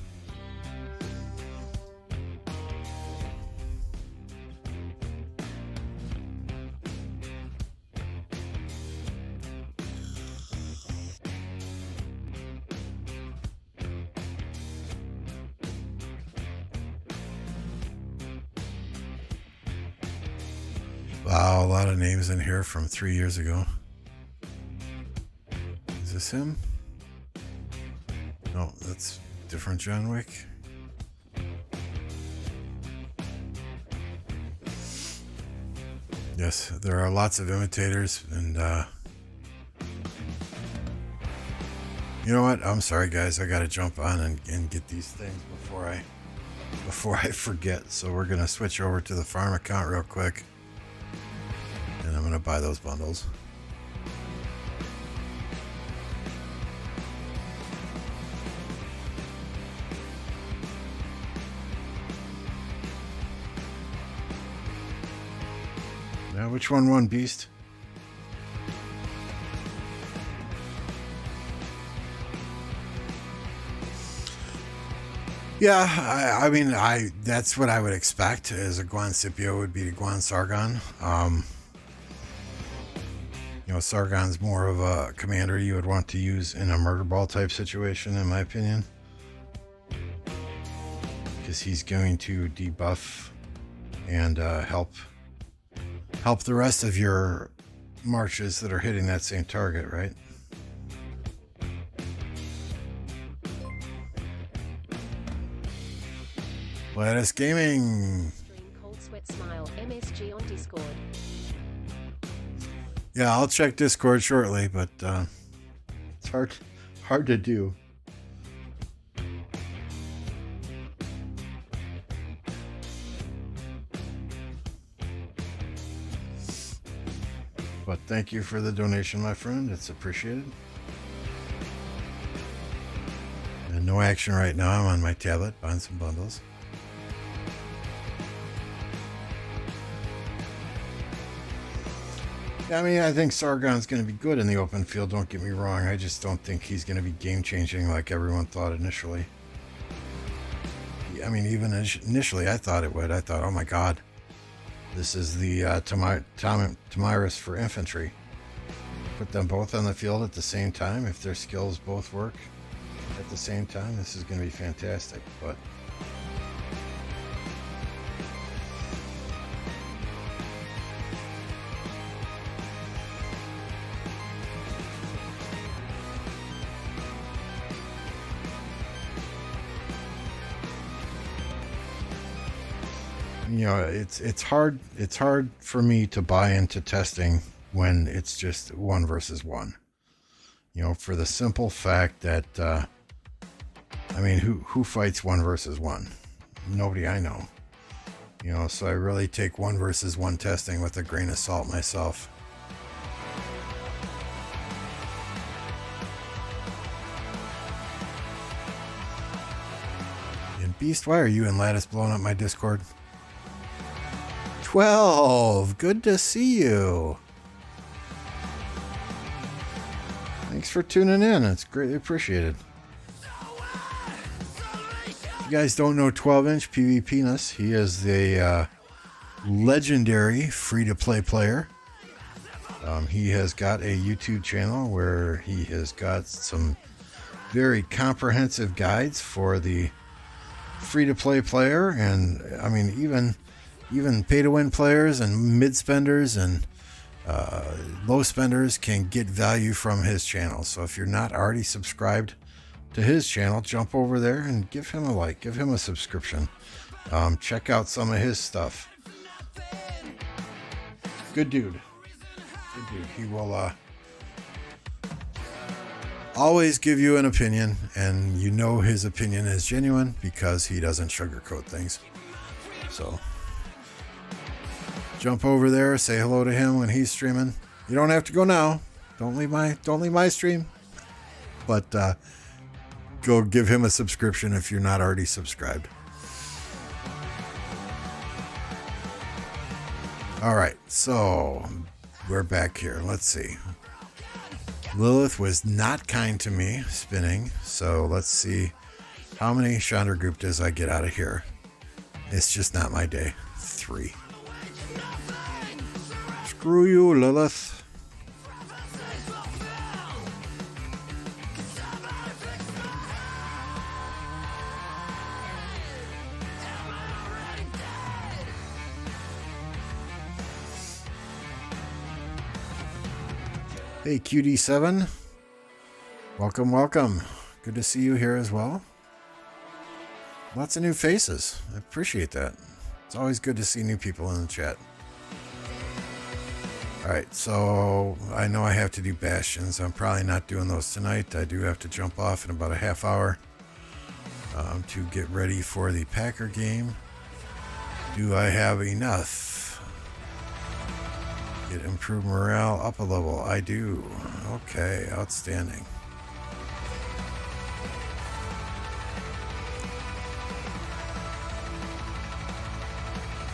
Wow, a lot of names in here from 3 years ago. Is this him? No, that's different John Wick. Yes, there are lots of imitators, and you know what? I'm sorry, guys. I got to jump on and get these things before I forget. So we're gonna switch over to the farm account real quick. And I'm going to buy those bundles. Now, which one won, Beast? Yeah, I mean, that's what I would expect as a Guan Scipio would be to Guan Sargon. Sargon's more of a commander you would want to use in a murder ball type situation, in my opinion. Because he's going to debuff and help the rest of your marches that are hitting that same target, right? Lattice Gaming. Cold sweat smile. MSG on Discord. Yeah, I'll check Discord shortly, but it's hard to do. But thank you for the donation, my friend. It's appreciated. And no action right now. I'm on my tablet buying some bundles. Yeah, I mean, I think Sargon's going to be good in the open field. Don't get me wrong. I just don't think he's going to be game-changing like everyone thought initially. I mean, even initially, I thought it would. I thought, oh my God, this is the Tamiris for infantry. Put them both on the field at the same time. If their skills both work at the same time, this is going to be fantastic. But you know, it's hard for me to buy into testing when it's just 1 versus 1. You know, for the simple fact that I mean, who fights 1 versus 1? Nobody I know. You know, so I really take 1 versus 1 testing with a grain of salt myself. And Beast, why are you and Lattice blowing up my Discord? 12! Good to see you! Thanks for tuning in. It's greatly appreciated. If you guys don't know 12-inch PvPness, he is the legendary free-to-play player. He has got a YouTube channel where he has got some very comprehensive guides for the free-to-play player, and I mean even pay-to-win players and mid-spenders and low spenders can get value from his channel. So if you're not already subscribed to his channel, jump over there and give him a like, give him a subscription. Check out some of his stuff. Good dude. Good dude. He will always give you an opinion, and you know his opinion is genuine because he doesn't sugarcoat things. So jump over there, say hello to him when he's streaming. You don't have to go now. Don't leave my stream. But go give him a subscription if you're not already subscribed. All right, so we're back here. Let's see. Lilith was not kind to me spinning, so let's see how many Chandra Guptas I get out of here. It's just not my day. 3. Screw you, Lilith. Hey, QD7. Welcome, welcome. Good to see you here as well. Lots of new faces. I appreciate that. It's always good to see new people in the chat. Alright, so I know I have to do bastions. I'm probably not doing those tonight. I do have to jump off in about a half hour to get ready for the Packer game. Do I have enough? Get improved morale up a level. I do. Okay, outstanding.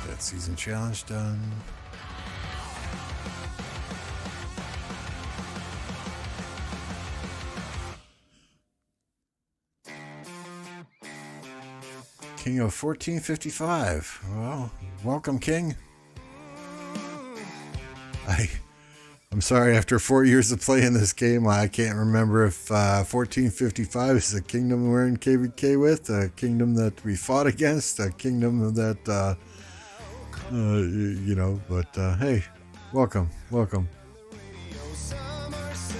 That season challenge done. King of 1455. Well, welcome, King. I'm sorry, after 4 years of playing this game, I can't remember if 1455 is the kingdom we're in KVK with, a kingdom that we fought against, a kingdom that, you know, but hey, welcome.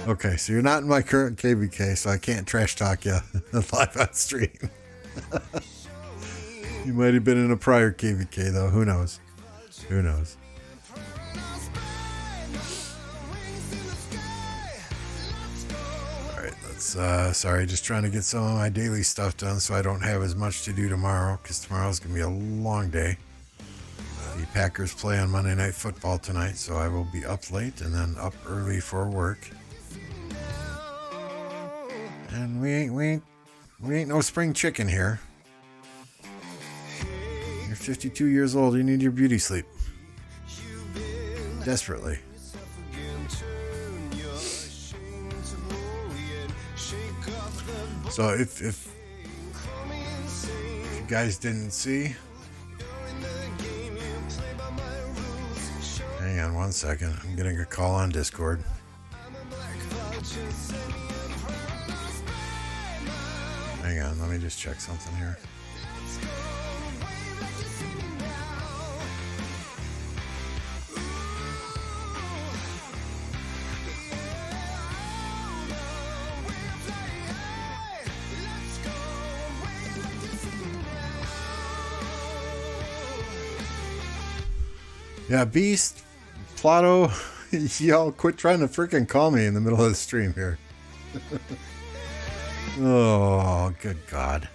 Okay, so you're not in my current KVK, so I can't trash talk you live on stream. You might have been in a prior KVK, though. Who knows? Who knows? All right, let's. Sorry, just trying to get some of my daily stuff done so I don't have as much to do tomorrow, because tomorrow's going to be a long day. The Packers play on Monday Night Football tonight, so I will be up late and then up early for work. And we ain't no spring chicken here. You're 52 years old. You need your beauty sleep. Desperately. So if you guys didn't see, hang on one second. I'm getting a call on Discord. Hang on, let me just check something here. Yeah, Beast, Plato, y'all quit trying to freaking call me in the middle of the stream here. Oh, good God.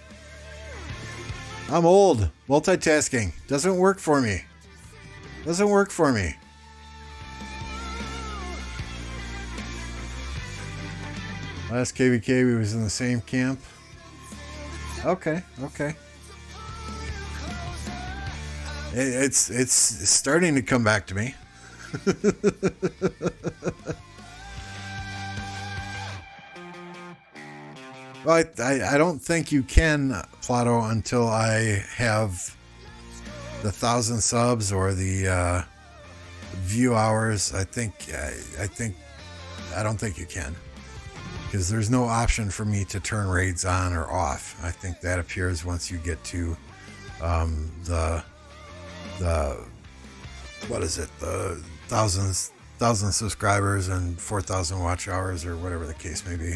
I'm old. Multitasking doesn't work for me. Doesn't work for me. Last KVK, we was in the same camp. Okay. It's starting to come back to me. Well, I don't think you can, Plato, until I have the 1,000 subs or the view hours. I don't think you can, because there's no option for me to turn raids on or off. I think that appears once you get to the what is it, the 1,000 subscribers and 4,000 watch hours or whatever the case may be.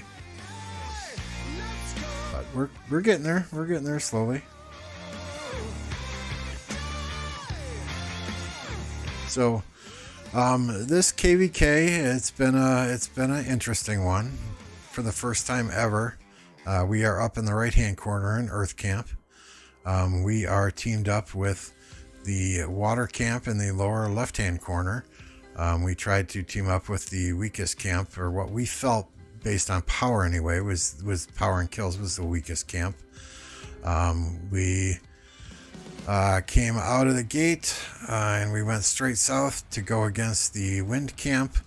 But we're getting there. We're getting there slowly. So this KVK, it's been an interesting one. For the first time ever, we are up in the right hand corner in Earth Camp. We are teamed up with the water camp in the lower left hand corner. We tried to team up with the weakest camp, or what we felt based on power anyway was power and kills was the weakest camp. We came out of the gate and we went straight south to go against the wind camp.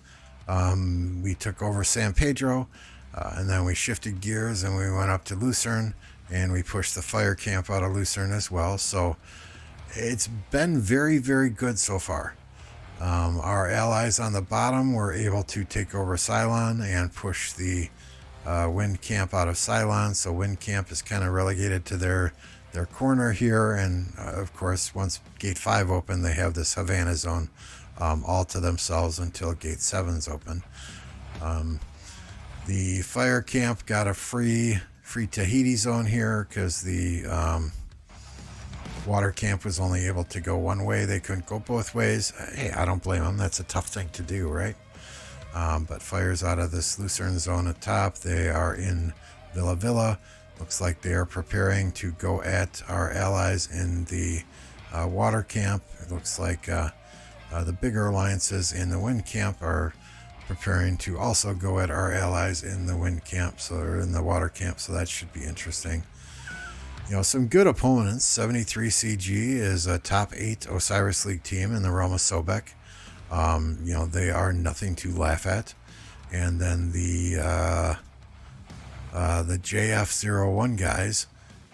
We took over San Pedro, and then we shifted gears and we went up to Lucerne, and we pushed the fire camp out of Lucerne as well. So it's been very, very good so far. Our allies on the bottom were able to take over Cylon and push the wind camp out of Cylon. So wind camp is kind of relegated to their corner here. And of course, once gate 5 open, they have this Havana zone all to themselves until gate 7's open. The fire camp got a free Tahiti zone here because the water camp was only able to go one way. They couldn't go both ways. Hey, I don't blame them. That's a tough thing to do, right? But fire's out of this Lucerne zone at top. They are in Villa Villa. Looks like they are preparing to go at our allies in the water camp. It looks like the bigger alliances in the wind camp are preparing to also go at our allies in the wind camp, so they're in the water camp. So that should be interesting. You know, some good opponents. 73 CG is a top 8 Osiris League team in the realm of Sobek. You know, they are nothing to laugh at. And then the JF01 guys,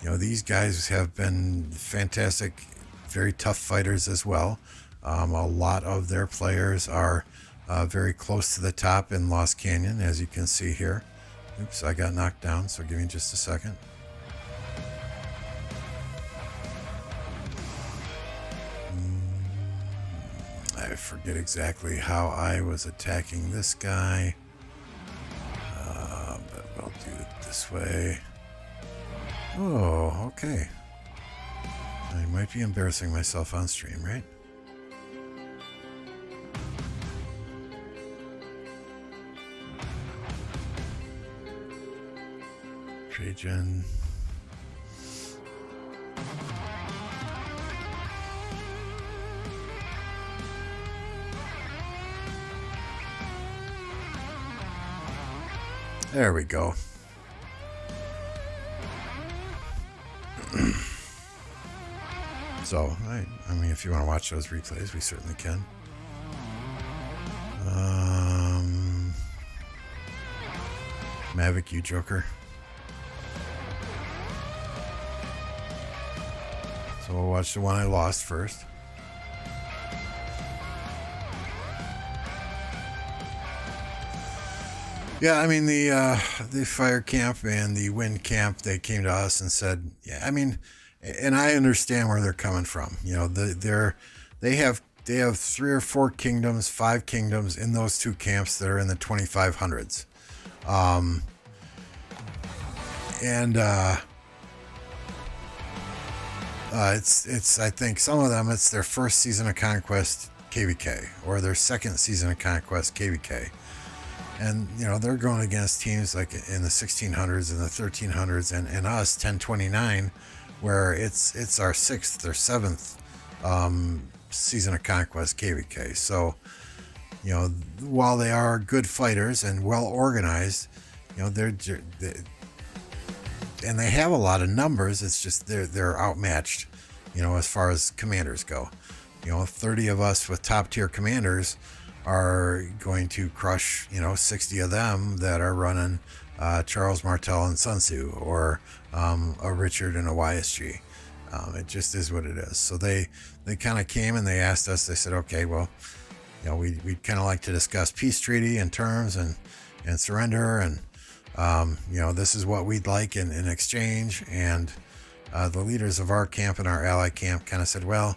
you know, these guys have been fantastic, very tough fighters as well. A lot of their players are very close to the top in Lost Canyon, as you can see here. Oops, I got knocked down, so give me just a second. I forget exactly how I was attacking this guy, but I'll do it this way. Oh, okay. I might be embarrassing myself on stream, right? Trajan. There we go. So, I mean, if you want to watch those replays, we certainly can. Mavic, you joker. So we'll watch the one I lost first. Yeah, I mean, the fire camp and the wind camp, they came to us and said, yeah, I mean, and I understand where they're coming from. You know, they have 3 or 4 kingdoms, 5 kingdoms in those 2 camps that are in the 2500s. It's I think some of them, it's their first season of Conquest KVK or their second season of Conquest KVK. And, you know, they're going against teams like in the 1600s and the 1300s and us 1029, where it's our 6th or 7th season of Conquest KVK. So, you know, while they are good fighters and well organized, you know, and they have a lot of numbers. It's just they're outmatched, you know, as far as commanders go. You know, 30 of us with top tier commanders are going to crush, you know, 60 of them that are running Charles Martel and Sun Tzu or a Richard and a YSG. It just is what it is. So they kind of came and they asked us, they said, okay, well, you know, we'd kind of like to discuss peace treaty and terms and surrender. And, you know, this is what we'd like in exchange. And the leaders of our camp and our ally camp kind of said, well,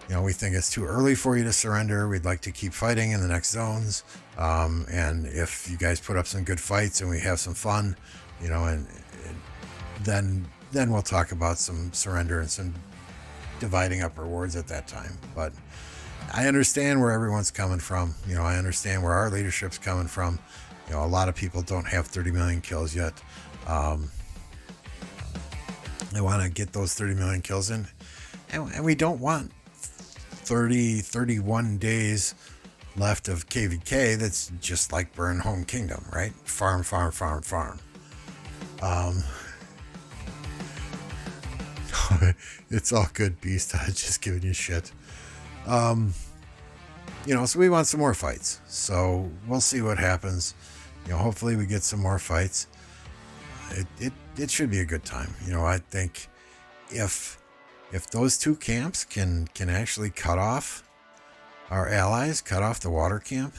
you know, we think it's too early for you to surrender. We'd like to keep fighting in the next zones. And if you guys put up some good fights and we have some fun, you know, and then we'll talk about some surrender and some dividing up rewards at that time. But I understand where everyone's coming from. You know, I understand where our leadership's coming from. You know, a lot of people don't have 30 million kills yet. They want to get those 30 million kills in. And we don't want 31 days left of KVK that's just like Burn Home Kingdom, right? Farm. It's all good, Beast. I'm just giving you shit. You know, so we want some more fights. So we'll see what happens. You know, hopefully we get some more fights. It should be a good time. You know, I think if those 2 camps can actually cut off our allies, cut off the water camp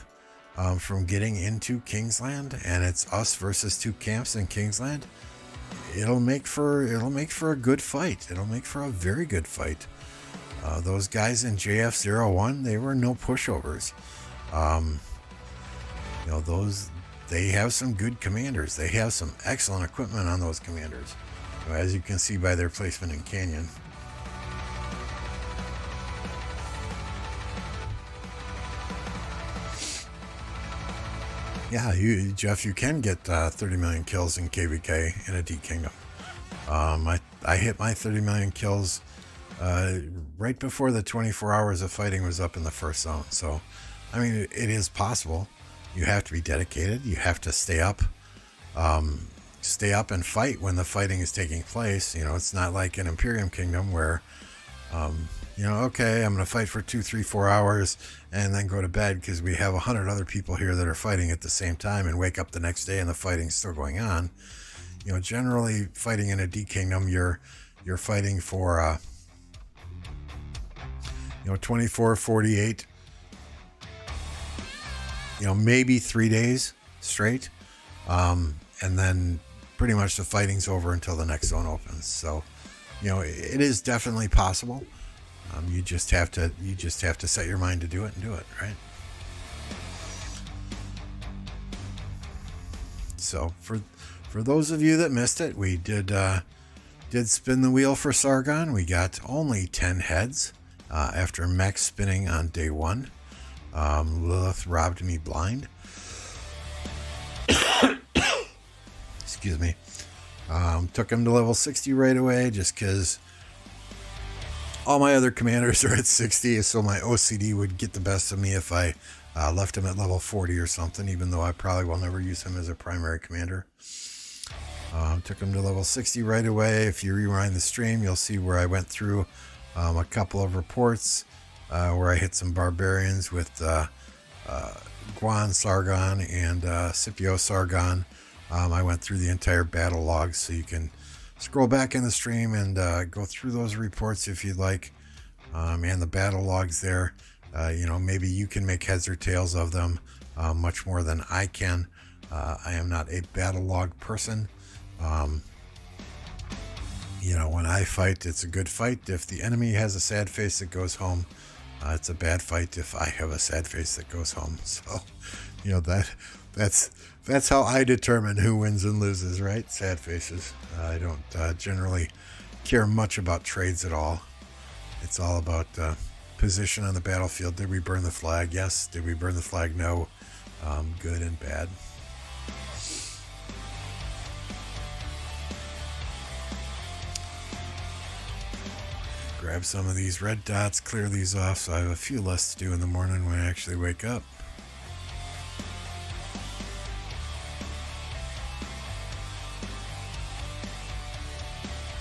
from getting into Kingsland, and it's us versus 2 camps in Kingsland, it'll make for a good fight. It'll make for a very good fight. Those guys in JF01, they were no pushovers. You know, they have some good commanders. They have some excellent equipment on those commanders, as you can see by their placement in Canyon. Yeah, Jeff, you can get 30 million kills in KVK in a D Kingdom. I hit my 30 million kills right before the 24 hours of fighting was up in the first zone. So, I mean, it is possible. You have to be dedicated. You have to stay up and fight when the fighting is taking place. You know, it's not like an Imperium Kingdom where, you know, okay, I'm going to fight for 2, 3, 4 hours and then go to bed because we have 100 other people here that are fighting at the same time, and wake up the next day and the fighting's still going on. You know, generally fighting in a D Kingdom, you're fighting for, you know, 24, 48, you know, maybe 3 days straight. And then pretty much the fighting's over until the next zone opens. So, you know, it is definitely possible. You just have to set your mind to do it and do it, right? So for those of you that missed it, we did spin the wheel for Sargon. We got only 10 heads after mech spinning on day 1. Lilith robbed me blind. Excuse me. Took him to level 60 right away just because all my other commanders are at 60, so my OCD would get the best of me if I Left him at level 40 or something, even though I probably will never use him as a primary commander. Took him to level 60 right away. If you rewind the stream, you'll see where I went through a couple of reports where I hit some barbarians with Guan Sargon and Scipio Sargon. I went through the entire battle logs, so you can scroll back in the stream and go through those reports if you'd like, and the battle logs there. Maybe you can make heads or tails of them much more than I can. I am not a battle log person. When I fight, it's a good fight. If the enemy has a sad face that goes home, it's a bad fight if I have a sad face that goes home. So, that's how I determine who wins and loses, right? Sad faces. I don't generally care much about trades at all. It's all about position on the battlefield. Did we burn the flag? Yes. Did we burn the flag? No. Good and bad. Grab some of these red dots, clear these off, so I have a few less to do in the morning when I actually wake up.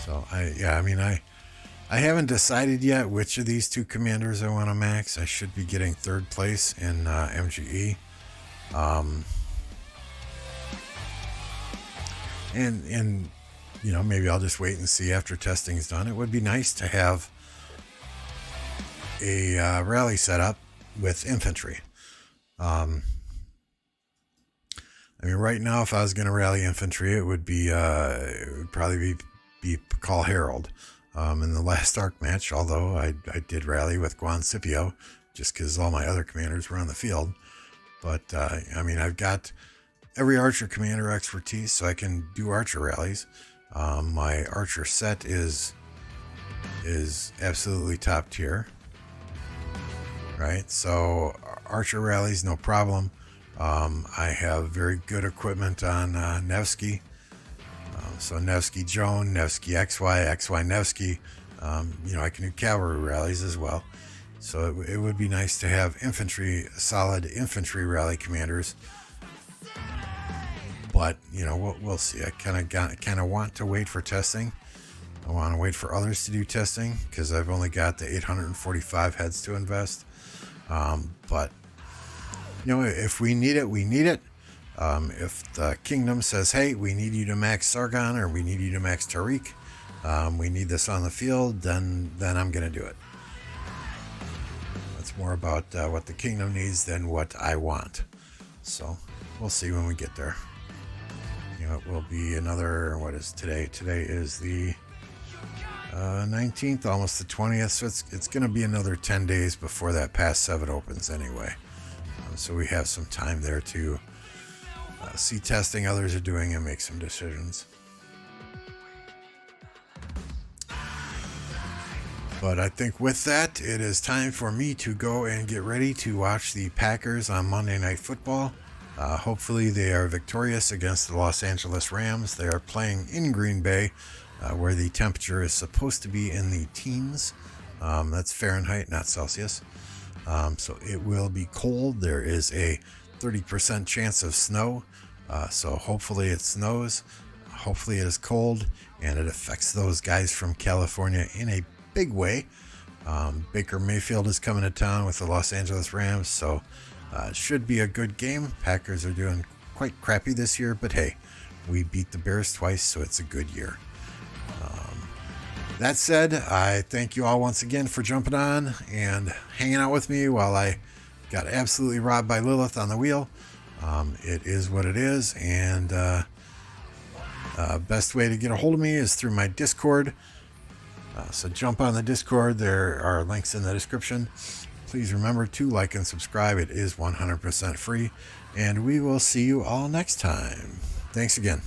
So I haven't decided yet which of these two commanders I want to max. I should be getting third place in MGE. And maybe I'll just wait and see after testing is done. It would be nice to have a rally set up with infantry. Right now, if I was going to rally infantry, it would probably be Call Herald. In the last Arc match, although I did rally with Guan Scipio, just because all my other commanders were on the field. But, I've got every Archer commander expertise, so I can do Archer rallies. My Archer set is absolutely top tier, right? So Archer rallies, no problem. I have very good equipment on Nevsky. So Nevsky Joan, Nevsky XY, XY Nevsky. I can do cavalry rallies as well. So it would be nice to have solid infantry rally commanders. But we'll see. I kind of want to wait for testing. I want to wait for others to do testing because I've only got the 845 heads to invest. But if we need it, we need it. If the kingdom says, hey, we need you to max Sargon or we need you to max Tariq, we need this on the field, then I'm going to do it. It's more about what the kingdom needs than what I want. So we'll see when we get there. It will be another, what is today? Today is the 19th, almost the 20th. So it's going to be another 10 days before that Pass 7 opens anyway. So we have some time there to see testing others are doing and make some decisions. But I think with that, it is time for me to go and get ready to watch the Packers on Monday Night Football. Hopefully they are victorious against the Los Angeles Rams. They are playing in Green Bay, where the temperature is supposed to be in the teens. That's Fahrenheit, not Celsius. So it will be cold. There is a 30% chance of snow. So hopefully it snows. Hopefully it is cold, and it affects those guys from California in a big way. Baker Mayfield is coming to town with the Los Angeles Rams, so it should be a good game. Packers are doing quite crappy this year, but hey, we beat the Bears twice, so it's a good year. That said, I thank you all once again for jumping on and hanging out with me while I got absolutely robbed by Lilith on the wheel. It is what it is, and best way to get a hold of me is through my Discord. So jump on the Discord. There are links in the description. Please remember to like and subscribe. It is 100% free, and we will see you all next time. Thanks again.